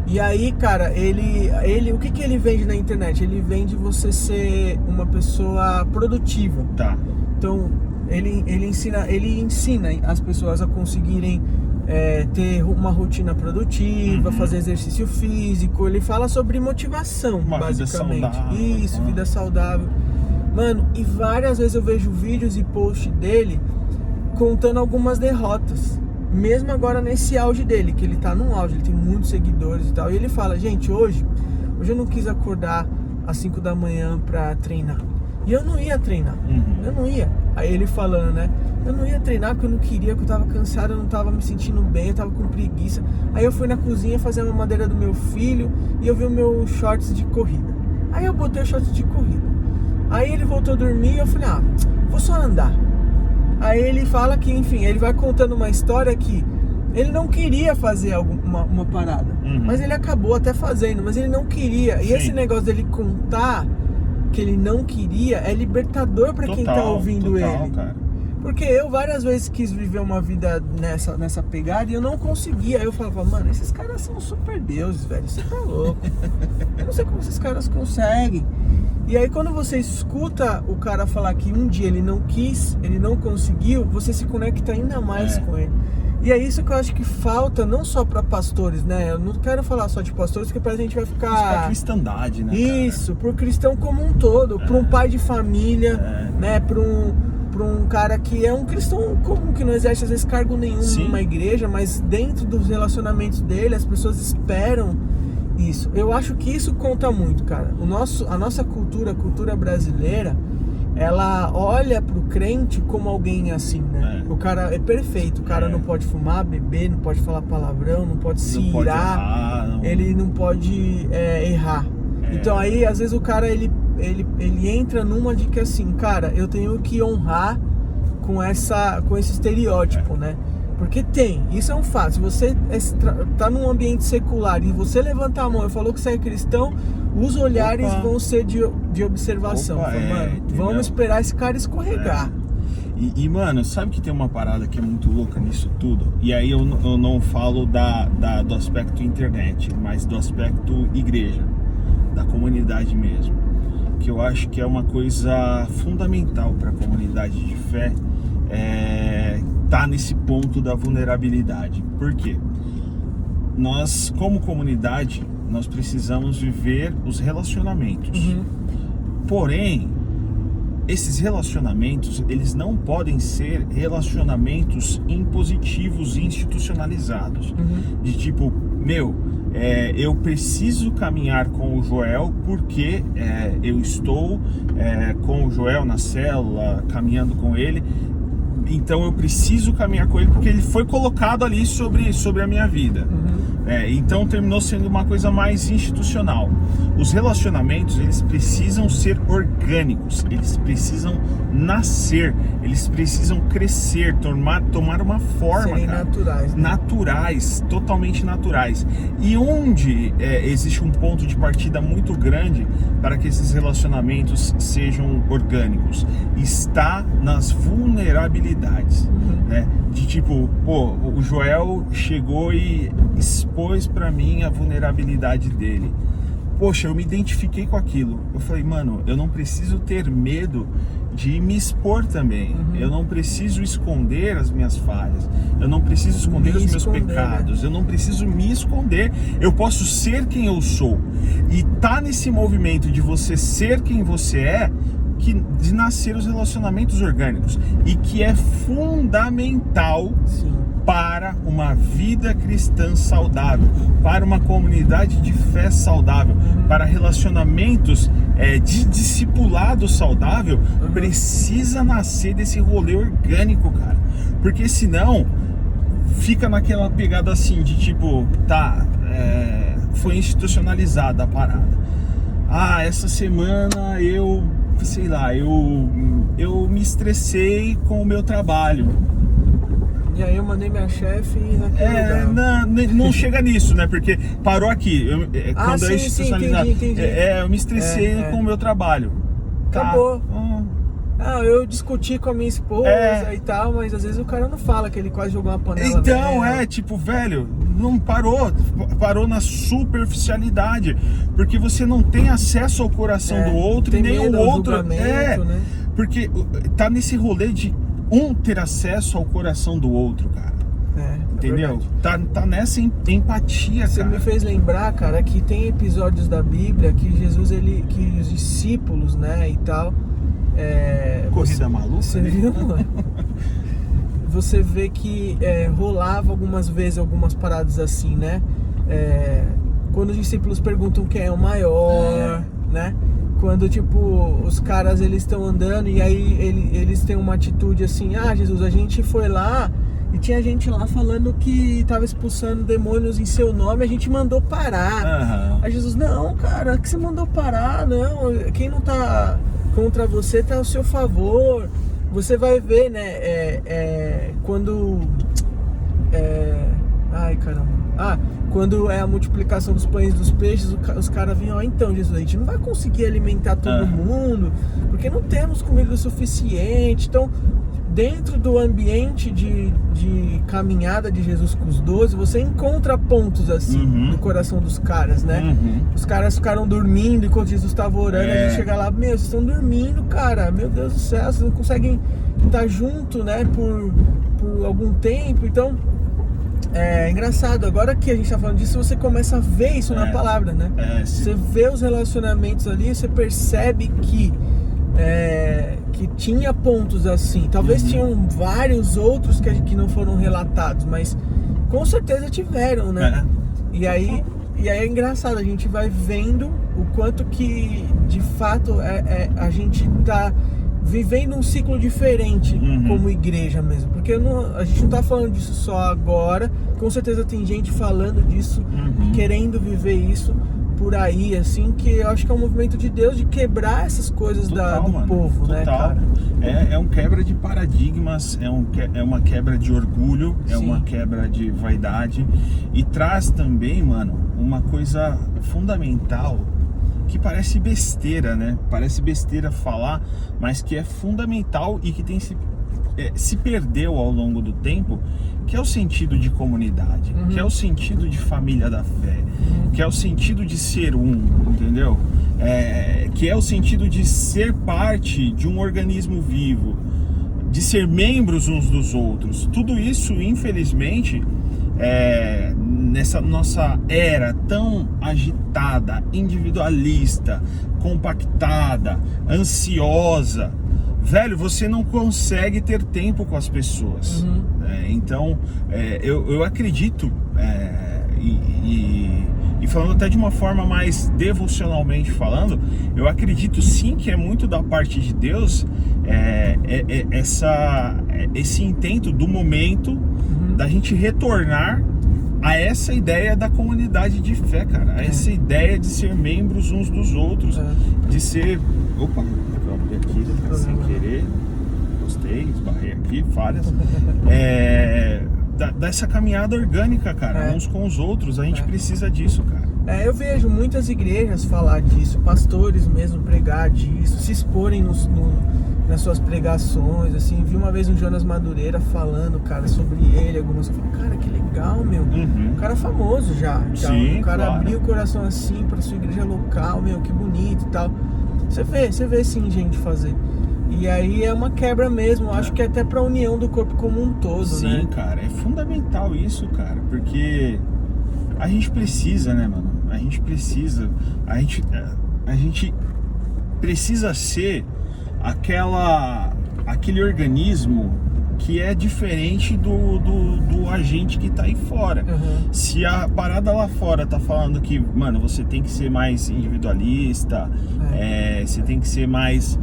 E aí, cara, ele o que ele vende na internet? Ele vende você ser uma pessoa produtiva. Tá. Então, ele ensina as pessoas a conseguirem ter uma rotina produtiva, fazer exercício físico. Ele fala sobre motivação, uma basicamente. Vida saudável. Isso, vida saudável. Mano, e várias vezes eu vejo vídeos e posts dele contando algumas derrotas. Mesmo agora nesse auge dele, que ele tá num auge, ele tem muitos seguidores e tal. E ele fala, gente, hoje eu não quis acordar às 5 da manhã pra treinar. E eu não ia treinar, eu não ia. Aí ele falando, né? Eu não ia treinar porque eu não queria, porque eu tava cansado, eu não tava me sentindo bem, eu tava com preguiça. Aí eu fui na cozinha fazer a mamadeira do meu filho e eu vi o meu shorts de corrida. Aí eu botei o shorts de corrida. Aí ele voltou a dormir e eu falei, vou só andar. Aí ele fala que, enfim, ele vai contando uma história que ele não queria fazer uma parada, mas ele acabou até fazendo, mas ele não queria. E esse negócio dele contar que ele não queria é libertador pra quem tá ouvindo ele. Cara. Porque eu várias vezes quis viver uma vida nessa pegada e eu não conseguia. Aí eu falava, mano, esses caras são super deuses, velho, você tá louco. Eu não sei como esses caras conseguem. E aí quando você escuta o cara falar que um dia ele não quis, ele não conseguiu, você se conecta ainda mais com ele. E é isso que eu acho que falta, não só para pastores, né? Eu não quero falar só de pastores, porque parece que a gente vai ficar... Isso pra cristandade, né? Isso, pro cristão como um todo, para um pai de família, né? Para um cara que é um cristão comum, que não exerce às vezes cargo nenhum numa igreja, mas dentro dos relacionamentos dele, as pessoas esperam isso. Eu acho que isso conta muito, cara. A nossa cultura, a cultura brasileira, ela olha pro crente como alguém assim, né? O cara é perfeito, o cara não pode fumar, beber, não pode falar palavrão, não pode se irar, ele não pode errar. Então aí, às vezes o cara, ele entra numa de que assim, cara, eu tenho que honrar com esse estereótipo, né? Porque isso é um fato. Se você tá num ambiente secular e você levantar a mão e falou que você é cristão, os olhares vão ser de observação. Mano, vamos esperar esse cara escorregar. E, mano, sabe que tem uma parada que é muito louca nisso tudo? E aí eu não falo do aspecto internet, mas do aspecto igreja, da comunidade mesmo. Que eu acho que é uma coisa fundamental para a comunidade de fé, tá nesse ponto da vulnerabilidade. Por quê? Nós, como comunidade, nós precisamos viver os relacionamentos. Porém, esses relacionamentos, eles não podem ser relacionamentos impositivos e institucionalizados. De tipo, eu preciso caminhar com o Joel porque eu estou com o Joel na célula, caminhando com ele. Então eu preciso caminhar com ele porque ele foi colocado ali sobre a minha vida. Então terminou sendo uma coisa mais institucional. Os relacionamentos, eles precisam ser orgânicos, eles precisam nascer, eles precisam crescer, tomar uma forma, serem naturais, né? Naturais, totalmente naturais. E onde existe um ponto de partida muito grande para que esses relacionamentos sejam orgânicos, está nas vulnerabilidades, né? De tipo, o Joel chegou e expôs pra mim a vulnerabilidade dele. Poxa, eu me identifiquei com aquilo. Eu falei, mano, eu não preciso ter medo de me expor também. Eu não preciso esconder as minhas falhas. Eu não preciso esconder os meus pecados. Eu não preciso me esconder. Eu posso ser quem eu sou. E tá nesse movimento de você ser quem você é, de nascer os relacionamentos orgânicos. E que é fundamental para uma vida cristã saudável, para uma comunidade de fé saudável, para relacionamentos de discipulado saudável, precisa nascer desse rolê orgânico, cara. Porque senão fica naquela pegada assim de tipo, foi institucionalizada a parada. Essa semana eu me estressei com o meu trabalho. E aí eu mandei minha chefe naquele lugar. Não chega nisso, né? Porque parou aqui. Quando é institucionalizado. Entendi. Eu me estressei com o meu trabalho. Acabou. Eu discuti com a minha esposa e tal, mas às vezes o cara não fala que ele quase jogou uma panela. Então, tipo, velho, não parou na superficialidade, porque você não tem acesso ao coração do outro e nem o outro. Né? Porque tá nesse rolê de ter acesso ao coração do outro, cara. Entendeu? Tá nessa empatia, Você cara. me fez lembrar, cara, que tem episódios da Bíblia que Jesus, que os discípulos, né, e tal... Corrida maluca? Você viu, mano? Você vê que rolava algumas vezes algumas paradas assim, né? Quando os discípulos perguntam quem é o maior, né? Quando, tipo, os caras, eles estão andando e aí eles têm uma atitude assim: ah, Jesus, a gente foi lá e tinha gente lá falando que tava expulsando demônios em seu nome, a gente mandou parar. Aí Jesus: não, cara, que você mandou parar? Não, quem não tá contra você tá ao seu favor. Você vai ver, né, quando... ai, caramba. Quando é a multiplicação dos pães e dos peixes, os caras vêm, então, Jesus, a gente não vai conseguir alimentar todo mundo, porque não temos comida o suficiente. Então, dentro do ambiente de caminhada de Jesus com os 12, você encontra pontos assim no coração dos caras, né? Os caras ficaram dormindo enquanto Jesus estava orando. A gente chega lá: meu, vocês estão dormindo, cara, meu Deus do céu, vocês não conseguem estar junto, né, por algum tempo. Então, é engraçado, agora que a gente tá falando disso, você começa a ver isso na palavra, né? Você vê os relacionamentos ali, você percebe que tinha pontos assim. Talvez tinham vários outros que não foram relatados, mas com certeza tiveram, né? E aí é engraçado, a gente vai vendo o quanto que de fato a gente tá vivendo um ciclo diferente como igreja mesmo, porque a gente não tá falando disso só agora. Com certeza tem gente falando disso, querendo viver isso por aí, assim, que eu acho que é um movimento de Deus de quebrar essas coisas do povo, né, cara? É um quebra de paradigmas, é uma quebra de orgulho, é uma quebra de vaidade, e traz também, mano, uma coisa fundamental que parece besteira, né? Parece besteira falar, mas que é fundamental e que tem se perdeu ao longo do tempo, que é o sentido de comunidade, que é o sentido de família da fé, que é o sentido de ser entendeu? Que é o sentido de ser parte de um organismo vivo, de ser membros uns dos outros. Tudo isso, infelizmente, nessa nossa era tão agitada, individualista, compactada, ansiosa, velho, você não consegue ter tempo com as pessoas. Então, eu acredito, e falando até de uma forma mais devocionalmente falando, eu acredito sim que é muito da parte de Deus esse intento do momento da gente retornar a essa ideia da comunidade de fé, cara, a essa ideia de ser membros uns dos outros, de ser... Opa, eu abri aqui sem querer, gostei, esbarrei aqui, falhas. Dessa caminhada orgânica, cara, uns com os outros, a gente precisa disso, cara. Eu vejo muitas igrejas falar disso, pastores mesmo pregar disso, se exporem nas suas pregações, assim. Vi uma vez o Jonas Madureira falando, cara, sobre ele, algumas coisas. Cara, que legal, meu. O cara é famoso já. Sim, o cara claro. abriu o coração assim pra sua igreja local, meu, que bonito e tal. Você vê sim gente fazer. E aí é uma quebra mesmo, acho que até pra união do corpo como um todo, né? Sim, cara, é fundamental isso, cara, porque a gente precisa, né, mano? A gente precisa ser aquele organismo que é diferente do agente que tá aí fora. Se a parada lá fora tá falando que, mano, você tem que ser mais individualista, você tem que ser mais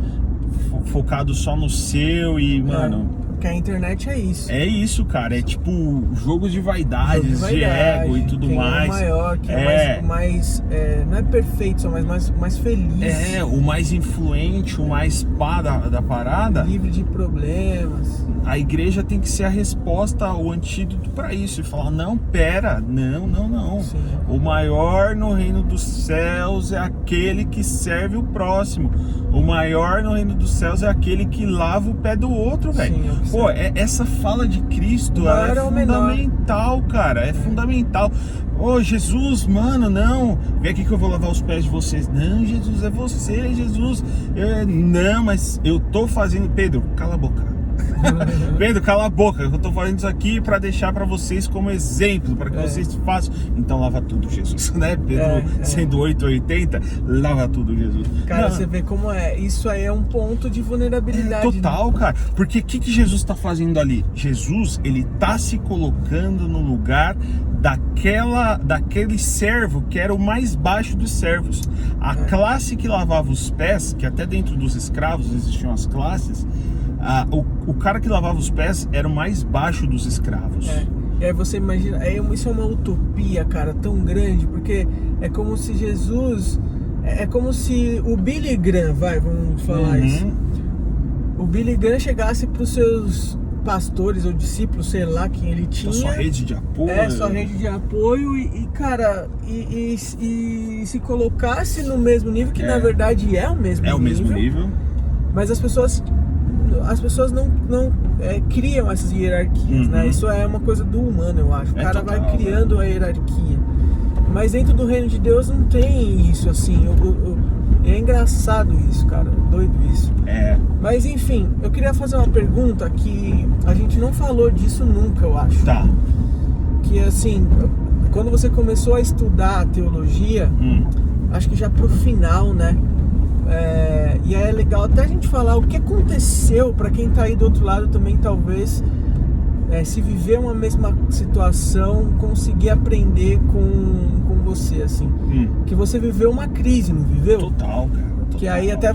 focado só no seu e, mano... Porque a internet é isso. É isso, cara. É tipo jogos de vaidades, de ego e tudo mais. É o maior, que é mais não é perfeito, só mais feliz. O mais influente, o mais pá da parada. Livre de problemas. A igreja tem que ser a resposta, o antídoto pra isso. E falar, não, pera, não. Sim. O maior no reino dos céus é aquele que serve o próximo. O maior no reino dos céus é aquele que lava o pé do outro, velho. Pô, essa fala de Cristo é fundamental, cara. É fundamental. Ô, Jesus, mano, não. Vem aqui que eu vou lavar os pés de vocês. Não, Jesus, é você, Jesus. Não, mas eu tô fazendo... Pedro, cala a boca. Pedro, cala a boca, eu tô fazendo isso aqui para deixar para vocês como exemplo, para que vocês façam. Então lava tudo, Jesus, né? Pedro sendo 880, lava tudo, Jesus. Cara, você vê como é. Isso aí é um ponto de vulnerabilidade. Total, né? Cara. Porque o que Jesus tá fazendo ali? Jesus, ele tá se colocando no lugar daquele servo que era o mais baixo dos servos. A classe que lavava os pés, que até dentro dos escravos existiam as classes, o cara que lavava os pés era o mais baixo dos escravos. E aí você imagina, isso é uma utopia, cara, tão grande, porque é como se Jesus, é como se o Billy Graham, vamos falar isso, o Billy Graham chegasse para os seus pastores ou discípulos, sei lá quem ele tinha, a sua rede de apoio, sua rede de apoio cara, e se colocasse no mesmo nível, que na verdade é o mesmo nível. É o mesmo nível. Mas as pessoas não criam essas hierarquias, né? Isso é uma coisa do humano, eu acho. O cara total, vai criando a hierarquia. Mas dentro do reino de Deus não tem isso, assim. É engraçado isso, cara. Doido isso. Mas enfim, eu queria fazer uma pergunta que a gente não falou disso nunca, eu acho. Tá. Que assim, quando você começou a estudar a teologia, acho que já pro final, né? E é legal até a gente falar o que aconteceu para quem tá aí do outro lado também, talvez se viver uma mesma situação, conseguir aprender com você, assim. Que você viveu uma crise, não viveu? Total, cara. Total. Que aí até,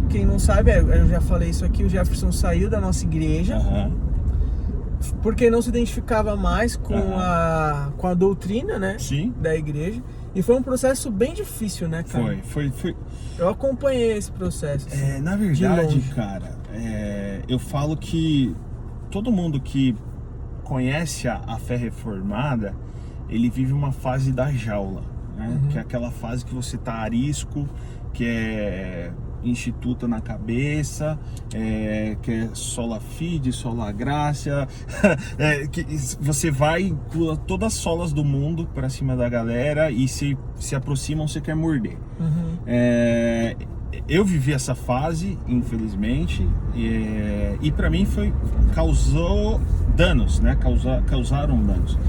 quem não sabe, eu já falei isso aqui, o Jefferson saiu da nossa igreja porque não se identificava mais com a doutrina, né? Sim. Da igreja. E foi um processo bem difícil, né, cara? Foi. Eu acompanhei esse processo. Assim, na verdade, cara, eu falo que todo mundo que conhece a fé reformada, ele vive uma fase da jaula, né? Que é aquela fase que você tá arisco, que é instituta na cabeça, que é sola fide, sola gracia, que você vai e pula todas as solas do mundo para cima da galera e se aproximam, você quer morder. Eu vivi essa fase, infelizmente, e para mim causou danos, né? Causaram danos.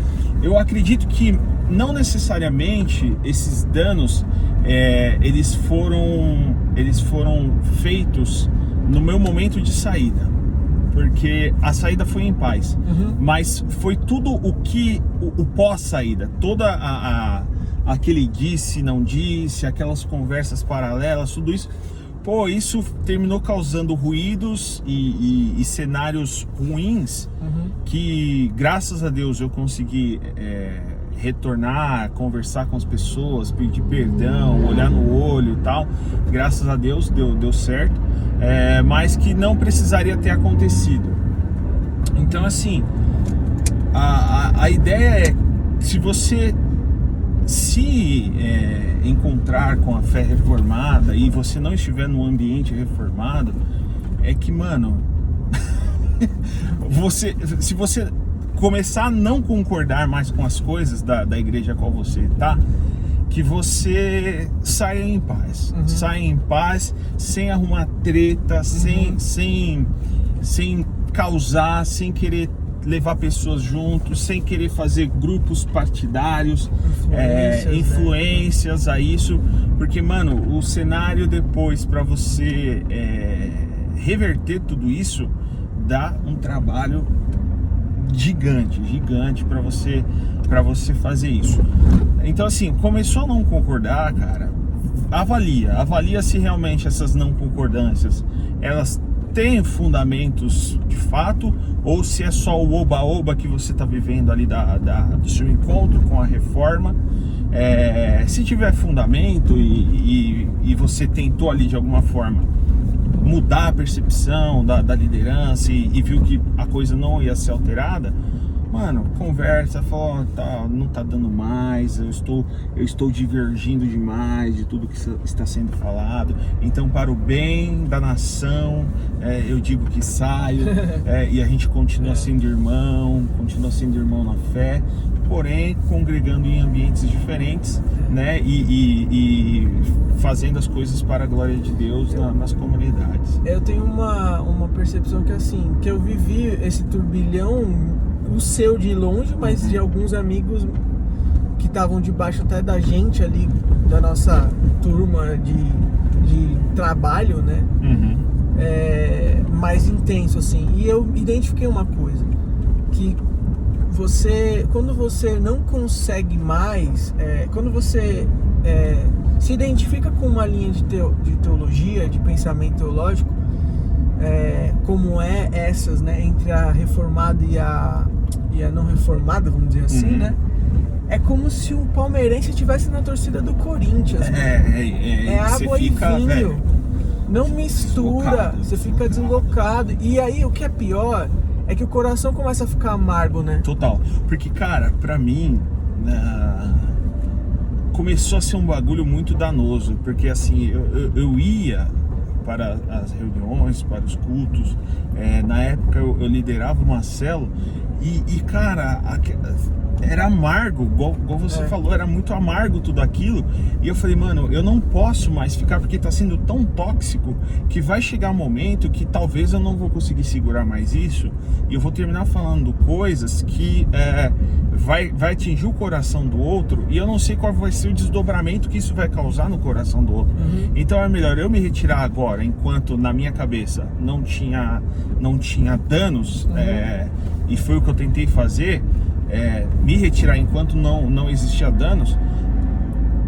Eu acredito que não necessariamente esses danos eles foram feitos no meu momento de saída, porque a saída foi em paz, mas foi tudo o pós-saída, toda aquele disse, não disse, aquelas conversas paralelas, tudo isso, isso terminou causando ruídos e cenários ruins que, graças a Deus, eu consegui retornar, conversar com as pessoas, pedir perdão, olhar no olho e tal. Graças a Deus deu certo, mas que não precisaria ter acontecido. Então, assim, a ideia é, se você encontrar com a fé reformada e você não estiver no ambiente reformado, é que, mano, se você começar a não concordar mais com as coisas da igreja a qual você tá, que você saia em paz, saia em paz, sem arrumar treta, sem causar, sem querer levar pessoas juntos, sem querer fazer grupos partidários, influências a isso, porque, mano, o cenário depois para você reverter tudo isso dá um trabalho gigante para você fazer isso. Então, assim, começou a não concordar, cara, avalia se realmente essas não concordâncias elas têm fundamentos de fato, ou se é só o oba-oba que você está vivendo ali do seu encontro com a reforma. Se tiver fundamento e você tentou ali de alguma forma mudar a percepção da liderança e viu que a coisa não ia ser alterada, mano, conversa, fala, não tá dando mais, eu estou divergindo demais de tudo que está sendo falado, então para o bem da nação, eu digo que saio, e a gente continua sendo irmão na fé, porém congregando em ambientes diferentes, né, e fazendo as coisas para a glória de Deus nas comunidades. Eu tenho uma percepção que assim, que eu vivi esse turbilhão, o seu de longe, mas de alguns amigos que estavam debaixo até da gente ali, da nossa turma de trabalho, né? Mais intenso, assim. E eu identifiquei uma coisa, que quando você não consegue mais, quando você se identifica com uma linha de teologia, de pensamento teológico, como essas, né, entre a reformada e a não reformada, vamos dizer assim, né? É como se o palmeirense estivesse na torcida do Corinthians. É água e vinho. Velho, não mistura, você fica deslocado. E aí o que é pior é que o coração começa a ficar amargo, né? Total. Porque, cara, pra mim, começou a ser um bagulho muito danoso. Porque assim, eu ia para as reuniões, para os cultos. Na época eu liderava uma célula e cara, era amargo, igual você falou, era muito amargo tudo aquilo. E eu falei, mano, eu não posso mais ficar, porque tá sendo tão tóxico que vai chegar um momento que talvez eu não vou conseguir segurar mais isso e eu vou terminar falando coisas que vai atingir o coração do outro e eu não sei qual vai ser o desdobramento que isso vai causar no coração do outro. Então é melhor eu me retirar agora, enquanto na minha cabeça não tinha danos, e foi o que eu tentei fazer, me retirar enquanto não existia danos,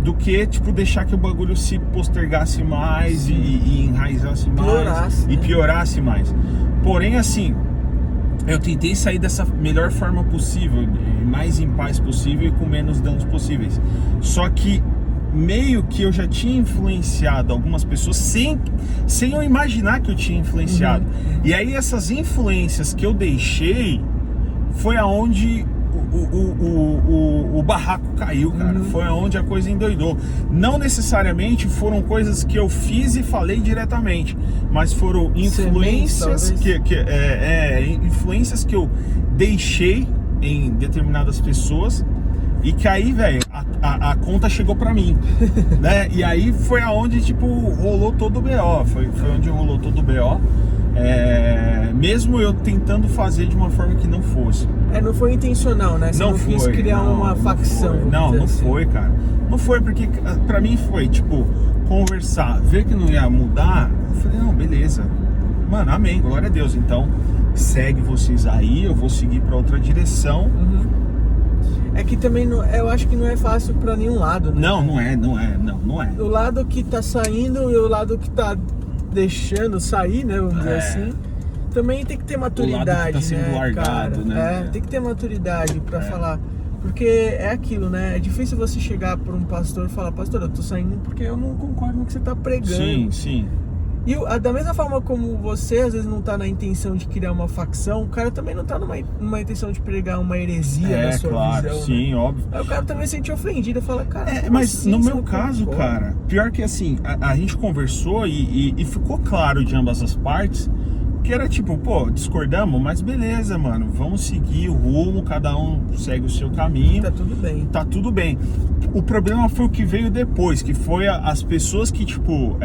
do que tipo deixar que o bagulho se postergasse mais e enraizasse mais e piorasse mais. Porém, assim, eu tentei sair dessa melhor forma possível, mais em paz possível e com menos danos possíveis. Só que meio que eu já tinha influenciado algumas pessoas sem eu imaginar que eu tinha influenciado. E aí essas influências que eu deixei foi aonde o barraco caiu, cara. Foi aonde a coisa endoidou. Não necessariamente foram coisas que eu fiz e falei diretamente, mas foram influências influências que eu deixei em determinadas pessoas e que aí, velho, a conta chegou pra mim, né? E aí foi aonde, tipo, rolou todo o BO. Foi onde rolou todo o BO. Mesmo eu tentando fazer de uma forma que não fosse. Não foi intencional, né? Você não quis criar uma facção. Não foi, cara. Não foi, porque pra mim foi, tipo, conversar, ver que não ia mudar. Eu falei, não, beleza. Mano, amém, glória a Deus. Então, segue vocês aí, eu vou seguir pra outra direção. É que também eu acho que não é fácil pra nenhum lado, né? Não é. O lado que tá saindo e o lado que tá deixando sair, né? Vamos dizer assim. Também tem que ter maturidade, o lado que tá sendo né, largado, cara? né? Tem que ter maturidade pra falar. Porque é aquilo, né? É difícil você chegar pra um pastor e falar, pastor, eu tô saindo porque eu não concordo com o que você tá pregando. Sim. E da mesma forma como você às vezes não tá na intenção de criar uma facção, o cara também não tá numa intenção de pregar uma heresia na sua visão. Sim, né? óbvio. Aí o cara também se sente ofendido e fala, cara, mas assim, no meu caso, cara, pior que assim, a gente conversou e ficou claro de ambas as partes que era tipo, pô, discordamos, mas beleza, mano, vamos seguir o rumo, cada um segue o seu caminho. Tá tudo bem. O problema foi o que veio depois, que foi as pessoas que, tipo,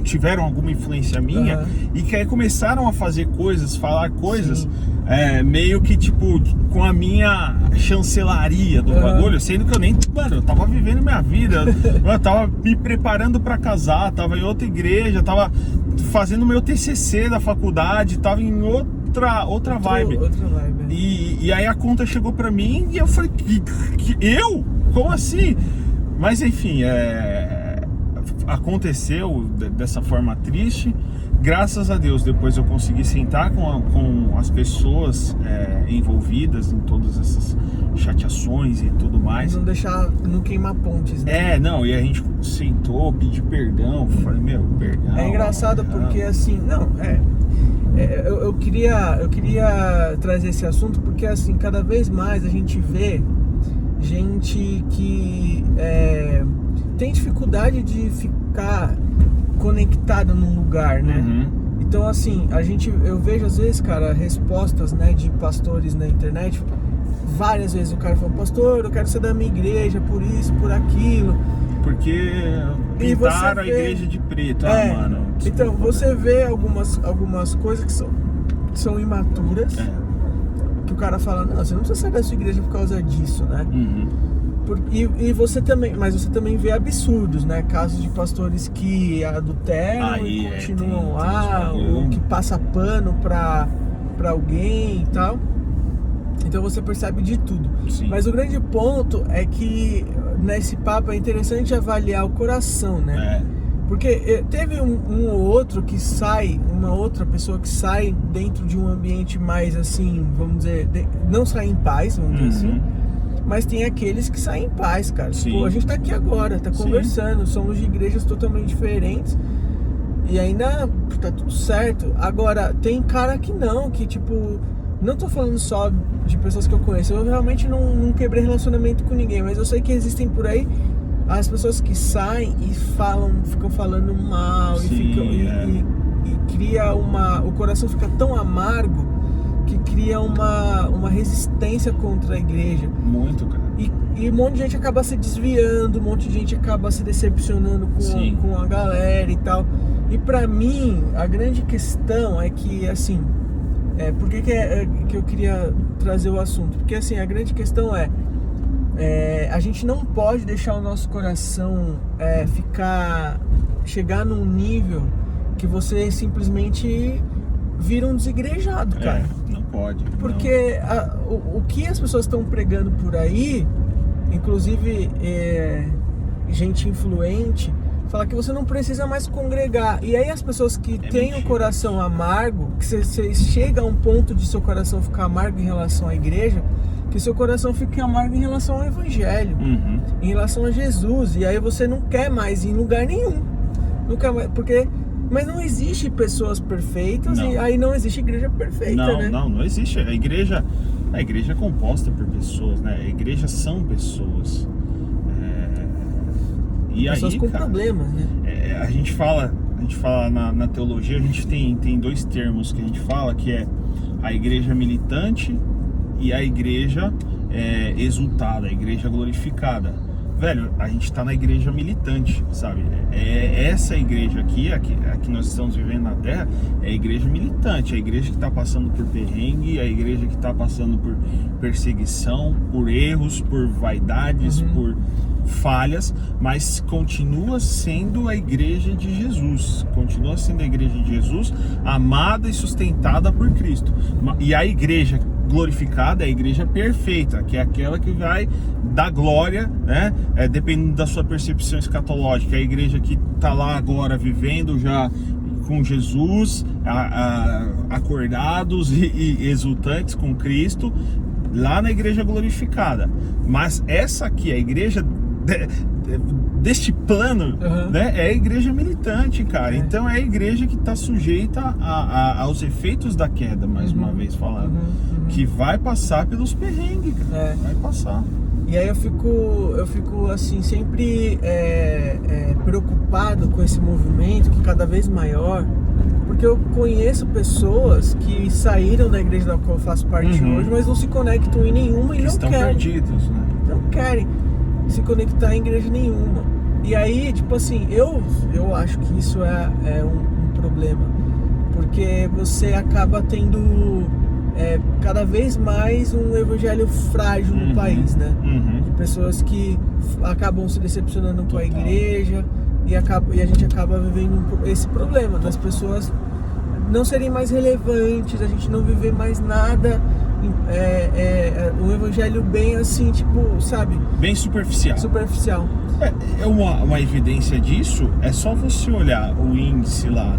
tiveram alguma influência minha e que aí começaram a fazer coisas, falar coisas meio que tipo com a minha chancelaria do bagulho, sendo que eu nem, mano, eu tava vivendo minha vida, eu tava me preparando pra casar, tava em outra igreja, tava fazendo meu TCC da faculdade, tava em outra vibe. E aí a conta chegou pra mim e eu falei, eu? Como assim? Mas enfim, aconteceu dessa forma triste. Graças a Deus, depois eu consegui sentar com as pessoas envolvidas em todas essas chateações e tudo mais. Não queimar pontes, né? E a gente sentou, pediu perdão, falei, perdão. É engraçado porque assim, eu queria trazer esse assunto porque assim, cada vez mais a gente vê gente que tem dificuldade de ficar conectada num lugar, né? Então assim, eu vejo às vezes, cara, respostas, né, de pastores na internet. Várias vezes o cara fala, pastor, eu quero ser da minha igreja por isso, por aquilo. Porque pintaram a igreja de preto, mano. Desculpa, então, você vê algumas coisas que são imaturas. Que o cara fala, não, você não precisa sair da sua igreja por causa disso, né? E você também, mas você também vê absurdos, né? Casos de pastores que adulteram e continuam lá, ou que passa pano pra alguém e tal. Então você percebe de tudo. Sim. Mas o grande ponto é que nesse papo é interessante avaliar o coração, né? Porque teve um ou outro que sai, uma outra pessoa que sai dentro de um ambiente mais assim, vamos dizer, não sai em paz, vamos dizer assim. Mas tem aqueles que saem em paz, cara. Tipo, a gente tá aqui agora, tá conversando, somos de igrejas totalmente diferentes e ainda tá tudo certo. Agora, tem cara que não, que tipo, não tô falando só de pessoas que eu conheço, eu realmente não quebrei relacionamento com ninguém, mas eu sei que existem por aí as pessoas que saem e ficam falando mal e cria o coração fica tão amargo que cria uma resistência contra a igreja. Muito, cara. E um monte de gente acaba se desviando, um monte de gente acaba se decepcionando com a galera e tal. E pra mim, a grande questão é que, assim, por que eu queria trazer o assunto? Porque, assim, a grande questão a gente não pode deixar o nosso coração chegar num nível que você simplesmente vira um desigrejado, cara. Não pode. Porque o que as pessoas estão pregando por aí, inclusive gente influente, fala que você não precisa mais congregar. E aí as pessoas que têm o coração amargo, que você chega a um ponto de seu coração ficar amargo em relação à igreja, que seu coração fique amargo em relação ao evangelho, em relação a Jesus. E aí você não quer mais ir em lugar nenhum. Não quer mais, mas não existe pessoas perfeitas e aí não existe igreja perfeita, né? Não existe. A igreja é composta por pessoas, né? A igreja são pessoas. E pessoas aí, com cara, problemas, né? A gente fala na teologia, a gente tem dois termos que a gente fala, que é a igreja militante e a igreja exultada, a igreja glorificada. Velho, a gente tá na igreja militante, sabe? Essa igreja aqui, a que nós estamos vivendo na Terra, é a igreja militante, a igreja que tá passando por perrengue, a igreja que tá passando por perseguição, por erros, por vaidades, por falhas, mas continua sendo a igreja de Jesus, continua sendo a igreja de Jesus, amada e sustentada por Cristo. E a igreja glorificada é a igreja perfeita, que é aquela que vai dar glória, né? Dependendo da sua percepção escatológica, a igreja que está lá agora vivendo já com Jesus, acordados e exultantes com Cristo, lá na igreja glorificada. Mas essa aqui, a igreja deste plano, né, é a igreja militante, cara. Então é a igreja que está sujeita aos efeitos da queda, mais uma vez falando, que vai passar pelos perrengues, cara. Vai passar. E aí eu fico assim, sempre preocupado com esse movimento que cada vez maior, porque eu conheço pessoas que saíram da igreja da qual eu faço parte hoje, mas não se conectam em nenhuma e não estão querem. Perdidos, né? Não querem se conectar em igreja nenhuma. E aí, tipo assim, eu acho que isso é um problema, porque você acaba tendo cada vez mais um evangelho frágil no país, né? De pessoas que acabam se decepcionando com a igreja e a gente acaba vivendo esse problema das pessoas não serem mais relevantes, a gente não viver mais nada um evangelho bem assim, tipo, sabe? Bem superficial. Superficial. Uma evidência disso é só você olhar o índice lá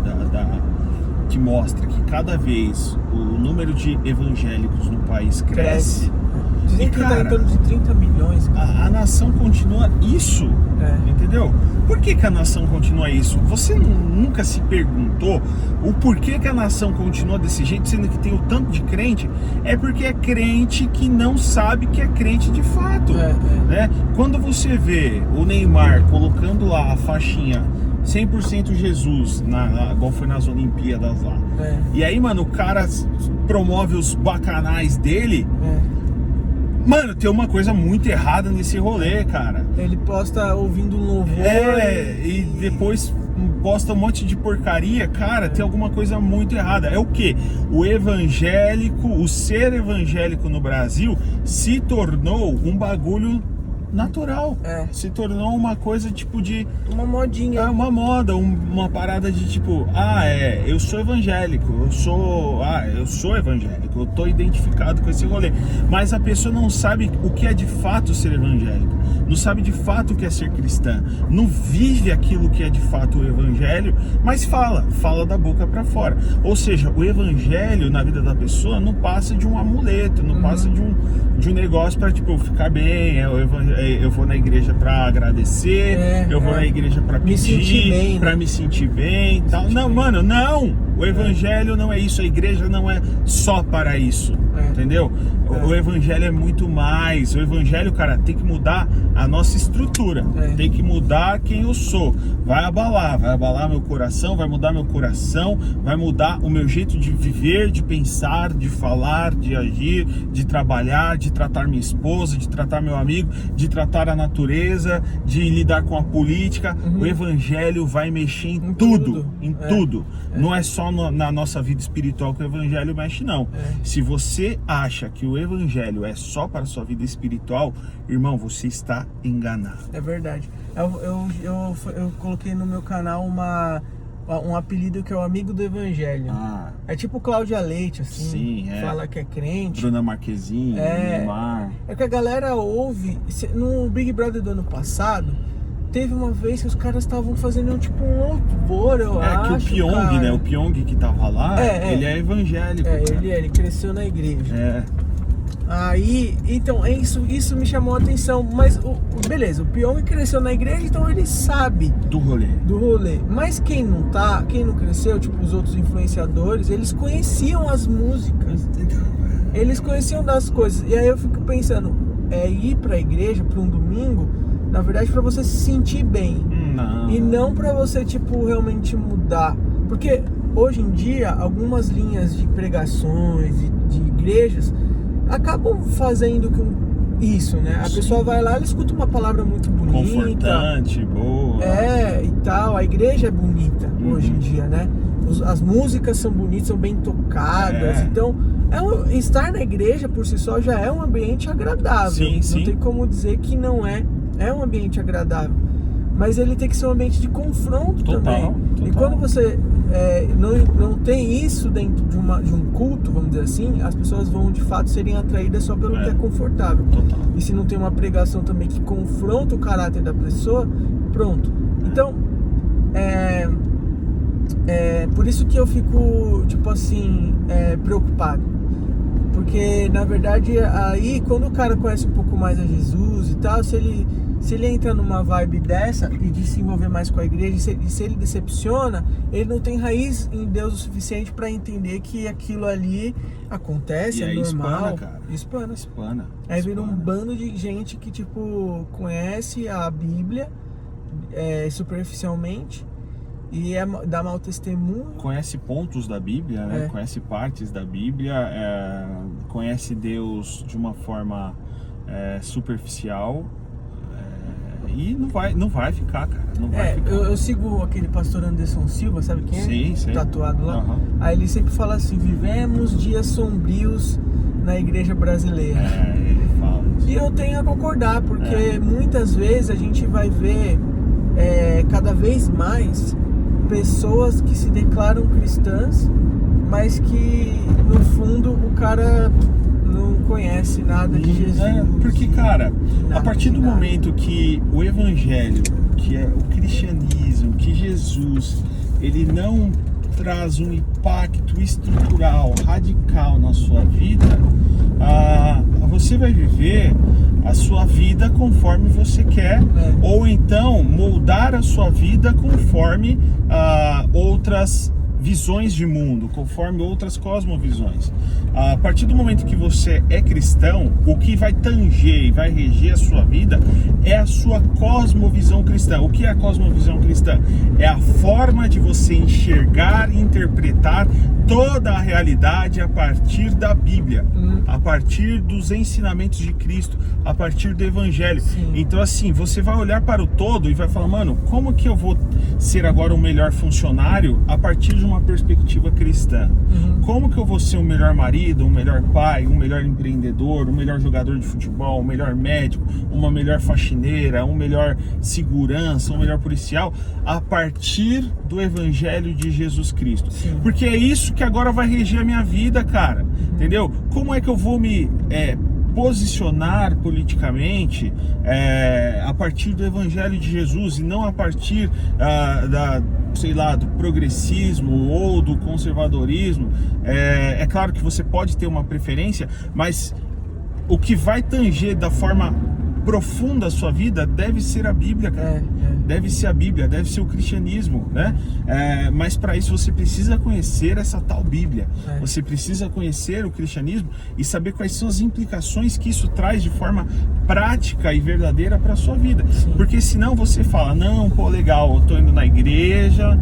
que mostra que cada vez o número de evangélicos no país cresce. Dizem que tá em torno de 30 milhões. A nação continua isso, entendeu? Por que a nação continua isso? Você nunca se perguntou o porquê que a nação continua desse jeito, sendo que tem o tanto de crente? É porque é crente que não sabe que é crente de fato, né? Quando você vê o Neymar colocando lá a faixinha 100% Jesus, igual foi nas Olimpíadas lá, e aí, mano, o cara promove os bacanais dele, mano, tem uma coisa muito errada nesse rolê, cara. Ele posta ouvindo um louvor. E depois posta um monte de porcaria, cara, tem alguma coisa muito errada. É o quê? O evangélico, o ser evangélico no Brasil se tornou um bagulho natural. Se tornou uma coisa tipo de... uma modinha. Uma moda, uma parada de tipo, eu sou evangélico, eu sou evangélico, eu tô identificado com esse rolê. Mas a pessoa não sabe o que é de fato ser evangélico, não sabe de fato o que é ser cristã, não vive aquilo que é de fato o evangelho, mas fala da boca pra fora. Ou seja, o evangelho na vida da pessoa não passa de um amuleto, não passa de um negócio pra tipo, ficar bem, eu vou na igreja pra agradecer, eu vou na igreja pra pedir, pra me sentir bem e tal. Não, mano, não! O evangelho não é isso, a igreja não é só para isso, entendeu? O evangelho é muito mais. O evangelho, cara, tem que mudar a nossa estrutura, tem que mudar quem eu sou. Vai abalar meu coração, vai mudar meu coração, vai mudar o meu jeito de viver, de pensar, de falar, de agir, de trabalhar, de tratar minha esposa, de tratar meu amigo, de tratar a natureza, de lidar com a política. O evangelho vai mexer em tudo. Não é só na nossa vida espiritual que o evangelho mexe, não. Se você acha que o evangelho é só para a sua vida espiritual, irmão, você está enganado. É verdade. Eu coloquei no meu canal um apelido que é o amigo do evangelho. É tipo Cláudia Leite, assim. Sim, fala que é crente. Bruna Marquezine, Neymar. É que a galera ouve. No Big Brother do ano passado, teve uma vez que os caras estavam fazendo tipo um louvor, eu acho. Que o Pyong, cara, né? O Pyong que tava lá, ele é evangélico. Ele cresceu na igreja. Aí, então, isso me chamou a atenção. Mas, beleza, o Pyong cresceu na igreja, então ele sabe do rolê. Mas quem não cresceu, tipo os outros influenciadores, eles conheciam as músicas. Eles conheciam das coisas. E aí eu fico pensando, ir pra igreja, pra um domingo, na verdade, pra você se sentir bem. E não pra você, tipo, realmente mudar. Porque hoje em dia, algumas linhas de pregações e de igrejas acabam fazendo isso, né? A pessoa vai lá, ela escuta uma palavra muito bonita, confortante, boa. E tal. A igreja é bonita hoje em dia, né? As músicas são bonitas, são bem tocadas. Então, estar na igreja por si só já é um ambiente agradável. Não tem como dizer que não é. É um ambiente agradável. Mas ele tem que ser um ambiente de confronto também. E quando você não tem isso dentro de um culto, vamos dizer assim, as pessoas vão de fato serem atraídas só pelo que é confortável. E se não tem uma pregação também que confronta o caráter da pessoa, pronto. Então, por isso que eu fico, tipo assim, preocupado. Porque, na verdade, aí, quando o cara conhece um pouco mais a Jesus e tal, se ele entra numa vibe dessa e de se envolver mais com a igreja, e se ele decepciona, ele não tem raiz em Deus o suficiente para entender que aquilo ali acontece, é normal. Espana. Aí vira um bando de gente que, tipo, conhece a Bíblia superficialmente e dá mau testemunho. Conhece pontos da Bíblia, né? Conhece partes da Bíblia, conhece Deus de uma forma superficial. E não vai ficar, cara. Não vai ficar. Eu sigo aquele pastor Anderson Silva, sabe quem é? Sim. Tatuado lá. Aí ele sempre fala assim: vivemos dias sombrios na igreja brasileira. Ele fala isso. E eu tenho a concordar, porque muitas vezes a gente vai ver cada vez mais pessoas que se declaram cristãs, mas que no fundo o cara não conhece nada de Jesus. Porque, cara, Nada, a partir do nada. momento que o evangelho, que é o cristianismo, que Jesus, ele não traz um impacto estrutural, radical na sua vida, você vai viver a sua vida conforme você quer, ou então moldar a sua vida conforme outras visões de mundo, conforme outras cosmovisões. A partir do momento que você é cristão, o que vai tanger e vai reger a sua vida é a sua cosmovisão cristã. O que é a cosmovisão cristã? É a forma de você enxergar e interpretar toda a realidade a partir da Bíblia, a partir dos ensinamentos de Cristo, a partir do Evangelho. Sim. Então, assim, você vai olhar para o todo e vai falar, mano, como que eu vou ser agora um melhor funcionário a partir de uma perspectiva cristã? Como que eu vou ser um melhor marido, um melhor pai, um melhor empreendedor, um melhor jogador de futebol, um melhor médico, uma melhor faxineira, um melhor segurança, um melhor policial, a partir do Evangelho de Jesus Cristo? Sim. Porque é isso que agora vai reger a minha vida, cara. Entendeu? Como é que eu vou me posicionar politicamente a partir do Evangelho de Jesus e não a partir do progressismo ou do conservadorismo? É claro que você pode ter uma preferência, mas o que vai tanger da forma profunda a sua vida deve ser a Bíblia, cara. Deve ser a Bíblia, deve ser o cristianismo, né? Mas para isso você precisa conhecer essa tal Bíblia. Você precisa conhecer o cristianismo e saber quais são as implicações que isso traz de forma prática e verdadeira para a sua vida. Sim. Porque senão você fala, não, pô, legal, eu tô indo na igreja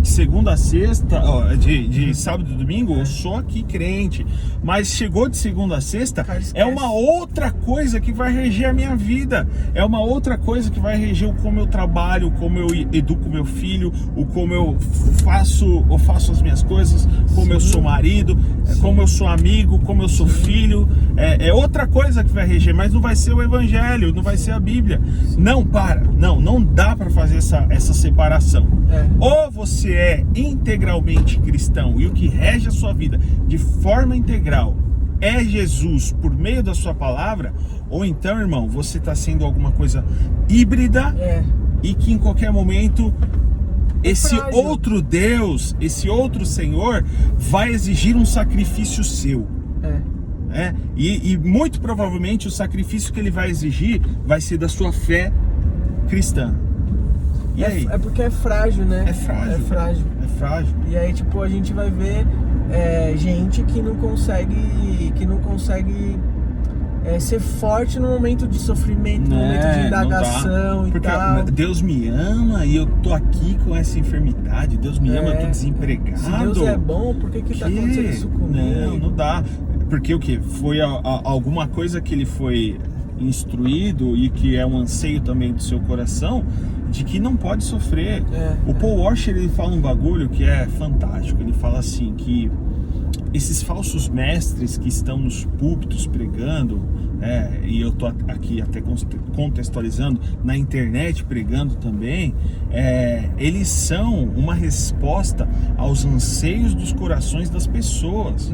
de segunda a sexta, de sábado e domingo, eu sou aqui crente, mas chegou de segunda a sexta, é uma outra coisa que vai reger a minha vida, é uma outra coisa que vai reger o como eu trabalho, como eu educo meu filho, o como eu faço as minhas coisas, como eu sou marido, como eu sou amigo, como eu sou filho. É outra coisa que vai reger, mas não vai ser o Evangelho, não vai ser a Bíblia. Não dá para fazer essa separação. Ou você é integralmente cristão e o que rege a sua vida de forma integral é Jesus por meio da sua palavra, ou então, irmão, você está sendo alguma coisa híbrida e que em qualquer momento esse outro Deus, esse outro Senhor vai exigir um sacrifício seu. E muito provavelmente o sacrifício que ele vai exigir vai ser da sua fé cristã. E aí? É porque é frágil, né? É frágil. E aí, tipo, a gente vai ver gente que não consegue ser forte no momento de sofrimento, no momento de indagação e tal. Porque Deus me ama e eu tô aqui com essa enfermidade, Deus me ama, eu tô desempregado. Se Deus é bom, por que tá acontecendo isso comigo? Não dá. Porque o que? Foi alguma coisa que ele foi instruído e que é um anseio também do seu coração, de que não pode sofrer. O Paul Washer, ele fala um bagulho que é fantástico. Ele fala assim, que esses falsos mestres que estão nos púlpitos pregando, e eu tô aqui até contextualizando, na internet pregando também, eles são uma resposta aos anseios dos corações das pessoas.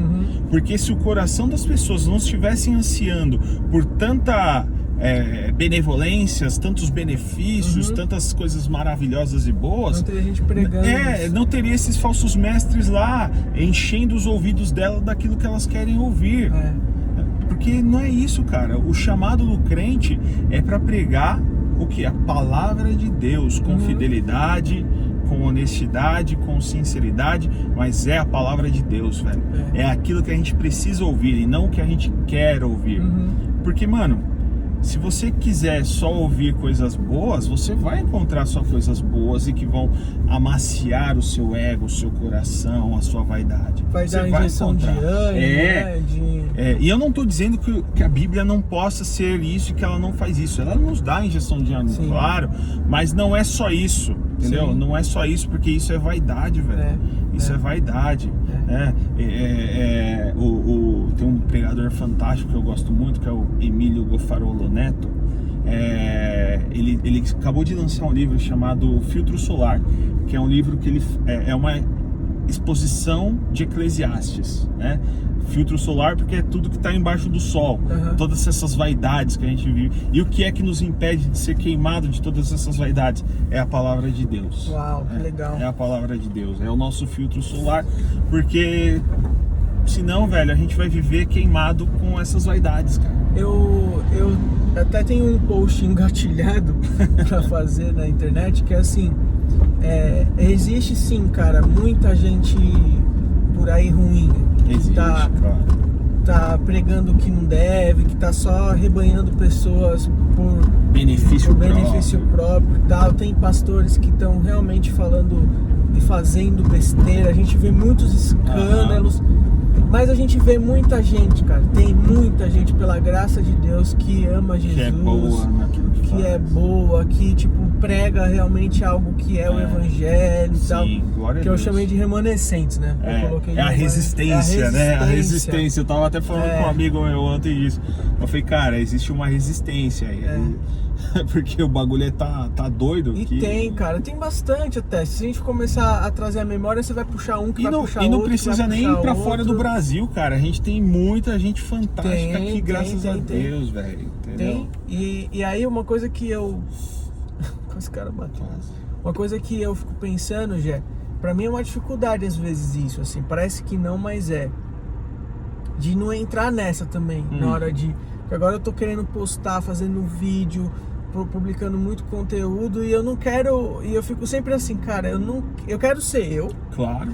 Porque se o coração das pessoas não estivessem ansiando por tanta benevolências, tantos benefícios, tantas coisas maravilhosas e boas, não teria gente pregando não teria esses falsos mestres lá enchendo os ouvidos dela daquilo que elas querem ouvir. Porque não é isso, cara. O chamado do crente é para pregar o que? A palavra de Deus, com fidelidade, com honestidade, com sinceridade, mas é a palavra de Deus, velho. É aquilo que a gente precisa ouvir e não o que a gente quer ouvir. Porque, mano, se você quiser só ouvir coisas boas, você vai encontrar só coisas boas e que vão amaciar o seu ego, o seu coração, a sua vaidade. Vai dar injeção de ânimo, e eu não estou dizendo que a Bíblia não possa ser isso e que ela não faz isso. Ela nos dá injeção de ânimo, claro, mas não é só isso, entendeu? Não é só isso, porque isso é vaidade, velho. Isso é vaidade. Tem um pregador fantástico que eu gosto muito, que é o Emílio Goffarolo Neto. Ele acabou de lançar um livro chamado Filtro Solar, que é um livro que ele é uma exposição de Eclesiastes, né? filtro solar porque é tudo que está embaixo do sol. Todas essas vaidades que a gente vive. E o que é que nos impede de ser queimado de todas essas vaidades? É a palavra de Deus. Uau, que legal. É a palavra de Deus, é o nosso filtro solar, porque senão, velho, a gente vai viver queimado com essas vaidades, cara. Eu até tenho um post engatilhado pra fazer na internet, que é assim, existe sim, cara, muita gente por aí ruim, que Existe, tá pregando o que não deve, que tá só arrebanhando pessoas por benefício próprio e tal. Tem pastores que estão realmente falando e fazendo besteira, a gente vê muitos escândalos. Mas a gente vê muita gente, cara, tem muita gente, pela graça de Deus, que ama Jesus, que é boa naquilo que é boa, que tipo prega realmente algo que é o evangelho e tal, que eu chamei de remanescentes, né? A resistência, né? A resistência. Eu tava até falando com um amigo meu ontem disso. Eu falei, cara, existe uma resistência aí. Porque o bagulho tá doido. E tem, cara, tem bastante até. Se a gente começar a trazer a memória, você vai puxar um que vai puxar outro. E não precisa nem ir pra fora do Brasil, cara. A gente tem muita gente fantástica aqui, graças a Deus, velho. Entendeu? Tem. E aí uma coisa que eu... Esse cara bateu. Uma coisa que eu fico pensando, Jé, pra mim é uma dificuldade às vezes isso, assim. Parece que não, mas é. De não entrar nessa também, na hora de... Porque agora eu tô querendo postar, fazendo vídeo, publicando muito conteúdo e eu não quero... E eu fico sempre assim, cara, eu quero ser eu. Claro.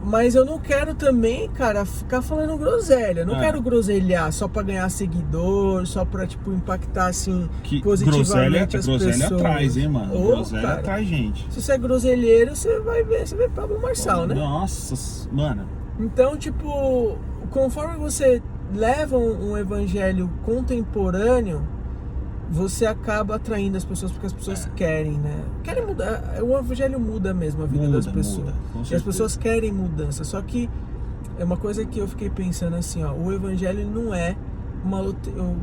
Mas eu não quero também, cara, ficar falando groselha. Eu não quero groselhar só pra ganhar seguidor, só pra, tipo, impactar, assim, positivamente as pessoas. Groselha atrás, hein, mano? Groselha atrás, gente. Se você é groselheiro, você vê Pablo Marçal, né? Nossa, mano. Então, tipo, conforme você leva um evangelho contemporâneo, você acaba atraindo as pessoas porque as pessoas querem, né? Querem mudar. O evangelho muda mesmo a vida das pessoas. E as pessoas querem mudança. Só que é uma coisa que eu fiquei pensando assim, ó. O evangelho não é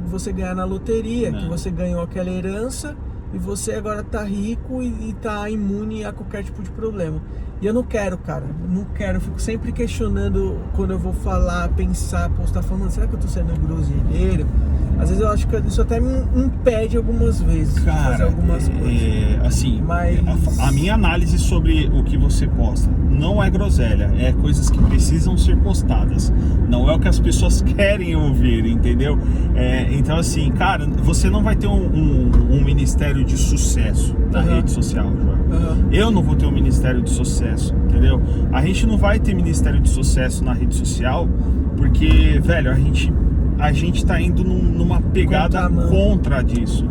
você ganhar na loteria, que você ganhou aquela herança e você agora tá rico e tá imune a qualquer tipo de problema. E eu não quero, cara, não quero. Eu fico sempre questionando quando eu vou falar, pensar, postar, falando, será que eu tô sendo groselheiro? Às vezes eu acho que isso até me impede algumas vezes de fazer algumas coisas. Assim, mas... a minha análise sobre o que você posta não é groselha, é coisas que precisam ser postadas. Não é o que as pessoas querem ouvir, entendeu? Então assim, cara, você não vai ter um ministério de sucesso na rede social, João. Eu não vou ter um ministério de sucesso, entendeu? A gente não vai ter ministério de sucesso na rede social porque, velho, a gente tá indo numa pegada contra disso.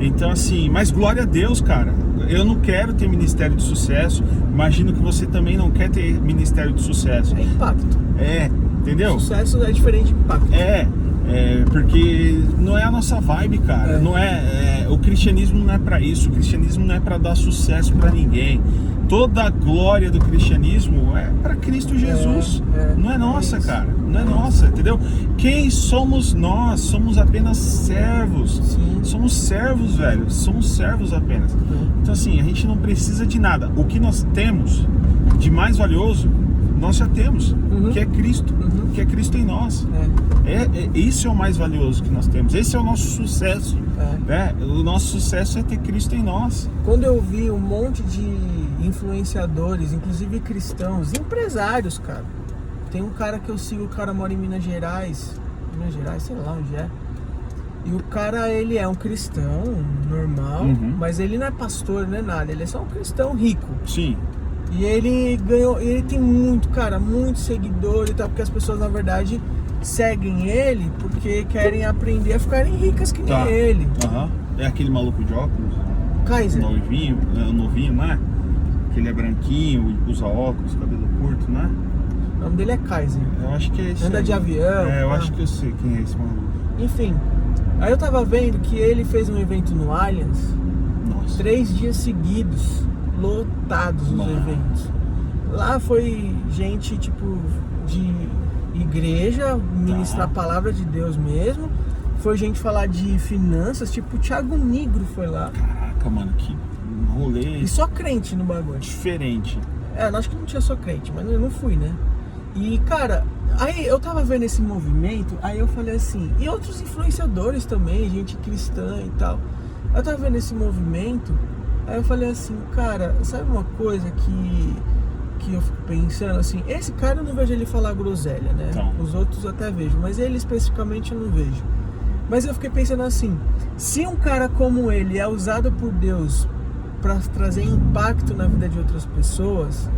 Então assim, mas glória a Deus, cara. Eu não quero ter ministério de sucesso. Imagino que você também não quer ter ministério de sucesso. É impacto. Entendeu? Sucesso é diferente de impacto. Porque não é a nossa vibe, cara. Não o cristianismo não é pra isso. O cristianismo não é pra dar sucesso pra ninguém. Toda a glória do cristianismo é para Cristo Jesus. Não é nossa, cara. Não é nossa, entendeu? Quem somos nós? Somos apenas servos. Sim. Somos servos, velho. Somos servos apenas. Então assim, a gente não precisa de nada. O que nós temos de mais valioso, nós já temos. Que é Cristo. Que é Cristo em nós. Isso é o mais valioso que nós temos. Esse é o nosso sucesso. O nosso sucesso é ter Cristo em nós. Quando eu vi um monte de influenciadores, inclusive cristãos, empresários, cara. Tem um cara que eu sigo, o cara mora em Minas Gerais, sei lá onde é. E o cara, ele é um cristão normal, mas ele não é pastor, não é nada, ele é só um cristão rico. Sim. E ele tem muito seguidor e tal, porque as pessoas, na verdade, seguem ele porque querem aprender a ficarem ricas que nem ele. É aquele maluco de óculos? Kaiser. Novinho, não é? Que ele é branquinho, usa óculos, cabelo curto, né? O nome dele é Kaiser. Eu acho que é esse. Anda de avião. Eu acho que eu sei quem é esse maluco. Enfim, aí eu tava vendo que ele fez um evento no Allianz. Nossa. 3 dias seguidos, lotados os eventos. Lá foi gente, tipo, de igreja, ministrar a palavra de Deus mesmo. Foi gente falar de finanças, tipo o Thiago Nigro foi lá. Caraca, mano, que rolê. E só crente no bagulho. Diferente. Acho que não tinha só crente, mas eu não fui, né? E, cara, aí eu tava vendo esse movimento, aí eu falei assim, e outros influenciadores também, gente cristã e tal. Eu tava vendo esse movimento, aí eu falei assim, cara, sabe uma coisa que eu fico pensando assim, esse cara eu não vejo ele falar groselha, né? Então. Os outros eu até vejo, mas ele especificamente eu não vejo. Mas eu fiquei pensando assim, se um cara como ele é usado por Deus para trazer impacto na vida de outras pessoas,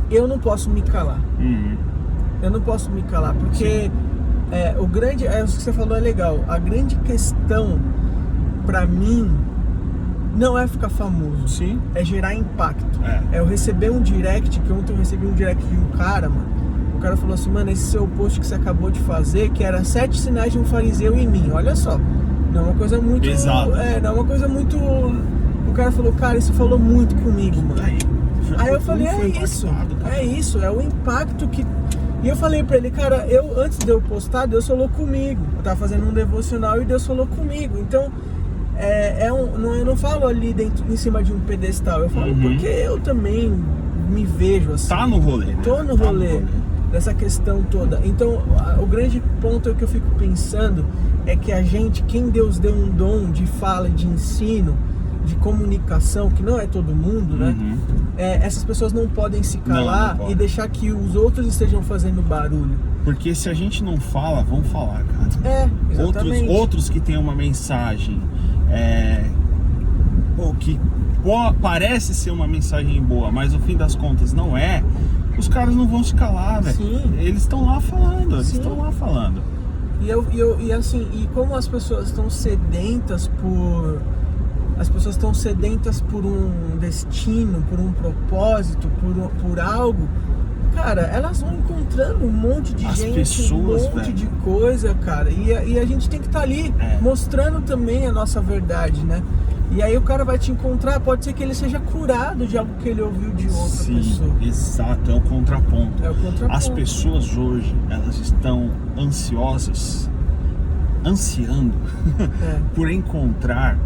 eu não posso me calar. Eu não posso me calar, porque o que você falou é legal. A grande questão pra mim não é ficar famoso, Sim. é gerar impacto. É eu receber um direct, que ontem eu recebi um direct de um cara, mano. O cara falou assim, mano, esse seu post que você acabou de fazer, que era 7 sinais de um fariseu em mim, olha só. Não é uma coisa muito... Exato. não é uma coisa muito... O cara falou, cara, isso falou muito comigo, mano. Aí eu falei, é o impacto que... E eu falei pra ele, cara, antes de eu postar, Deus falou comigo. Eu tava fazendo um devocional e Deus falou comigo. Então, eu não falo ali em cima de um pedestal. Eu falo porque eu também me vejo assim. Tá no rolê. Tô no rolê dessa questão toda. Então, o grande ponto que eu fico pensando é que quem Deus deu um dom de fala, de ensino, de comunicação, que não é todo mundo, né? Essas pessoas não podem se calar e deixar que os outros estejam fazendo barulho. Porque se a gente não fala, vão falar, cara. Exatamente. Outros que têm uma mensagem que parece ser uma mensagem boa, mas no fim das contas não é, os caras não vão se calar, velho. Eles estão lá falando, E assim, e como as pessoas estão sedentas por... As pessoas estão sedentas por um destino, por um propósito, por algo. Cara, elas vão encontrando um monte de gente, um monte de coisa, cara. E a gente tem que estar ali mostrando também a nossa verdade, né? E aí o cara vai te encontrar, pode ser que ele seja curado de algo que ele ouviu de outra pessoa. Exato, é o contraponto. As pessoas hoje, elas estão ansiando por encontrar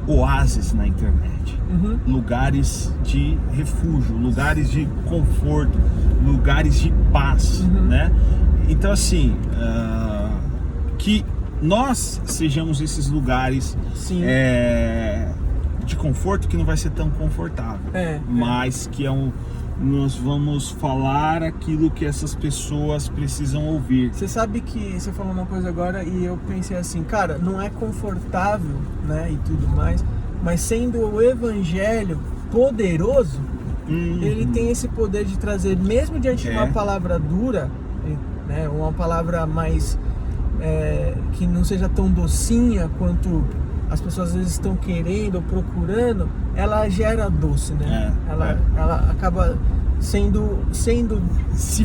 oásis na internet, lugares de refúgio, lugares de conforto, lugares de paz, né? Então assim, que nós sejamos esses lugares de conforto, que não vai ser tão confortável, mas que nós vamos falar aquilo que essas pessoas precisam ouvir. Você sabe que você falou uma coisa agora e eu pensei assim, cara, não é confortável, né, e tudo mais, mas sendo o evangelho poderoso, ele tem esse poder de trazer, mesmo diante de uma palavra dura, né, uma palavra mais que não seja tão docinha quanto as pessoas às vezes estão querendo ou procurando, ela gera doce, né? Ela acaba sendo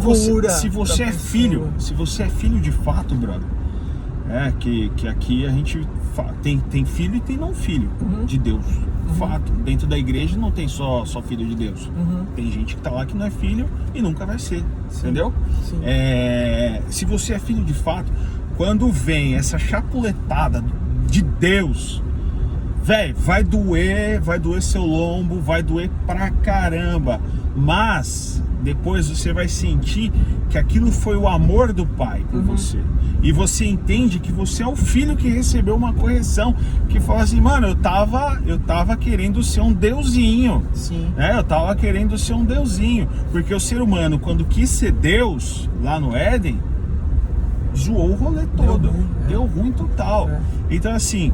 cura. Se você é filho de fato, brother, que aqui a gente tem filho e tem não filho de Deus. Fato. Dentro da igreja não tem só filho de Deus. Tem gente que tá lá que não é filho e nunca vai ser. Entendeu? Se você é filho de fato, quando vem essa chapuletada de Deus, velho, vai doer seu lombo, vai doer pra caramba, mas depois você vai sentir que aquilo foi o amor do Pai por você, e você entende que você é o filho que recebeu uma correção, que fala assim, mano, eu tava querendo ser um deusinho, eu tava querendo ser um deusinho, porque o ser humano, quando quis ser Deus lá no Éden, zoou o rolê todo, deu ruim total. Então assim,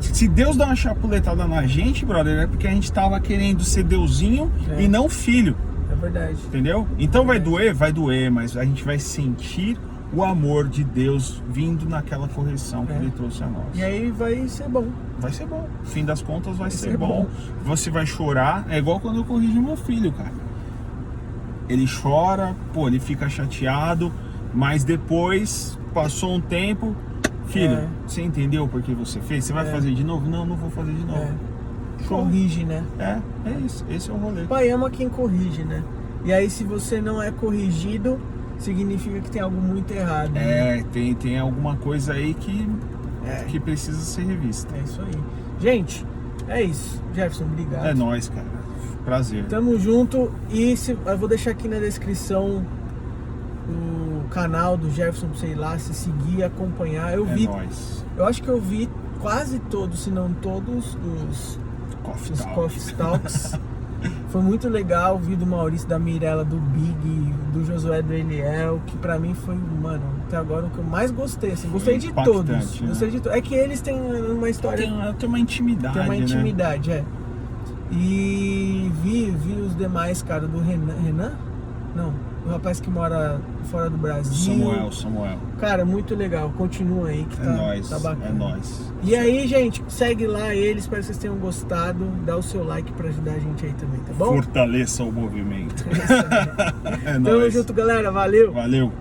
se Deus dá uma chapuletada na gente, brother, é porque a gente tava querendo ser deusinho e não filho. É verdade. Entendeu? Então vai doer, mas a gente vai sentir o amor de Deus vindo naquela correção que Ele trouxe a nós. E aí vai ser bom. Vai ser bom. No fim das contas vai ser bom. Você vai chorar. É igual quando eu corrijo meu filho, cara. Ele chora, ele fica chateado, mas depois, passou um tempo, filho, você entendeu por que você fez? Você vai fazer de novo? Não vou fazer de novo. Corrige, né? É isso, esse é o rolê. O pai ama quem corrige, né? E aí se você não é corrigido, significa que tem algo muito errado. Tem alguma coisa aí que precisa ser revista. É isso aí. Gente, é isso. Jefferson, obrigado. É nóis, cara. Prazer. Tamo junto. E eu vou deixar aqui na descrição o canal do Jefferson, sei lá, se seguir, acompanhar. Eu vi, nóis. eu acho que eu vi quase todos, se não todos, os Coffee Talks. Foi muito legal, vi do Maurício, da Mirella, do Big, do Josué, do Eliel, que pra mim foi, mano, até agora o que eu mais gostei, assim, gostei de todos. Né? Gostei de todos. É que eles têm uma história. Tem uma intimidade. Tem uma intimidade, né? E vi os demais, cara, do Renan? Não, o rapaz que mora fora do Brasil. Samuel. Cara, muito legal. Continua aí que tá bacana. É nóis. E aí, gente, segue lá eles, espero que vocês tenham gostado. Dá o seu like pra ajudar a gente aí também, tá bom? Fortaleça o movimento. Tamo junto, galera. Valeu! Valeu.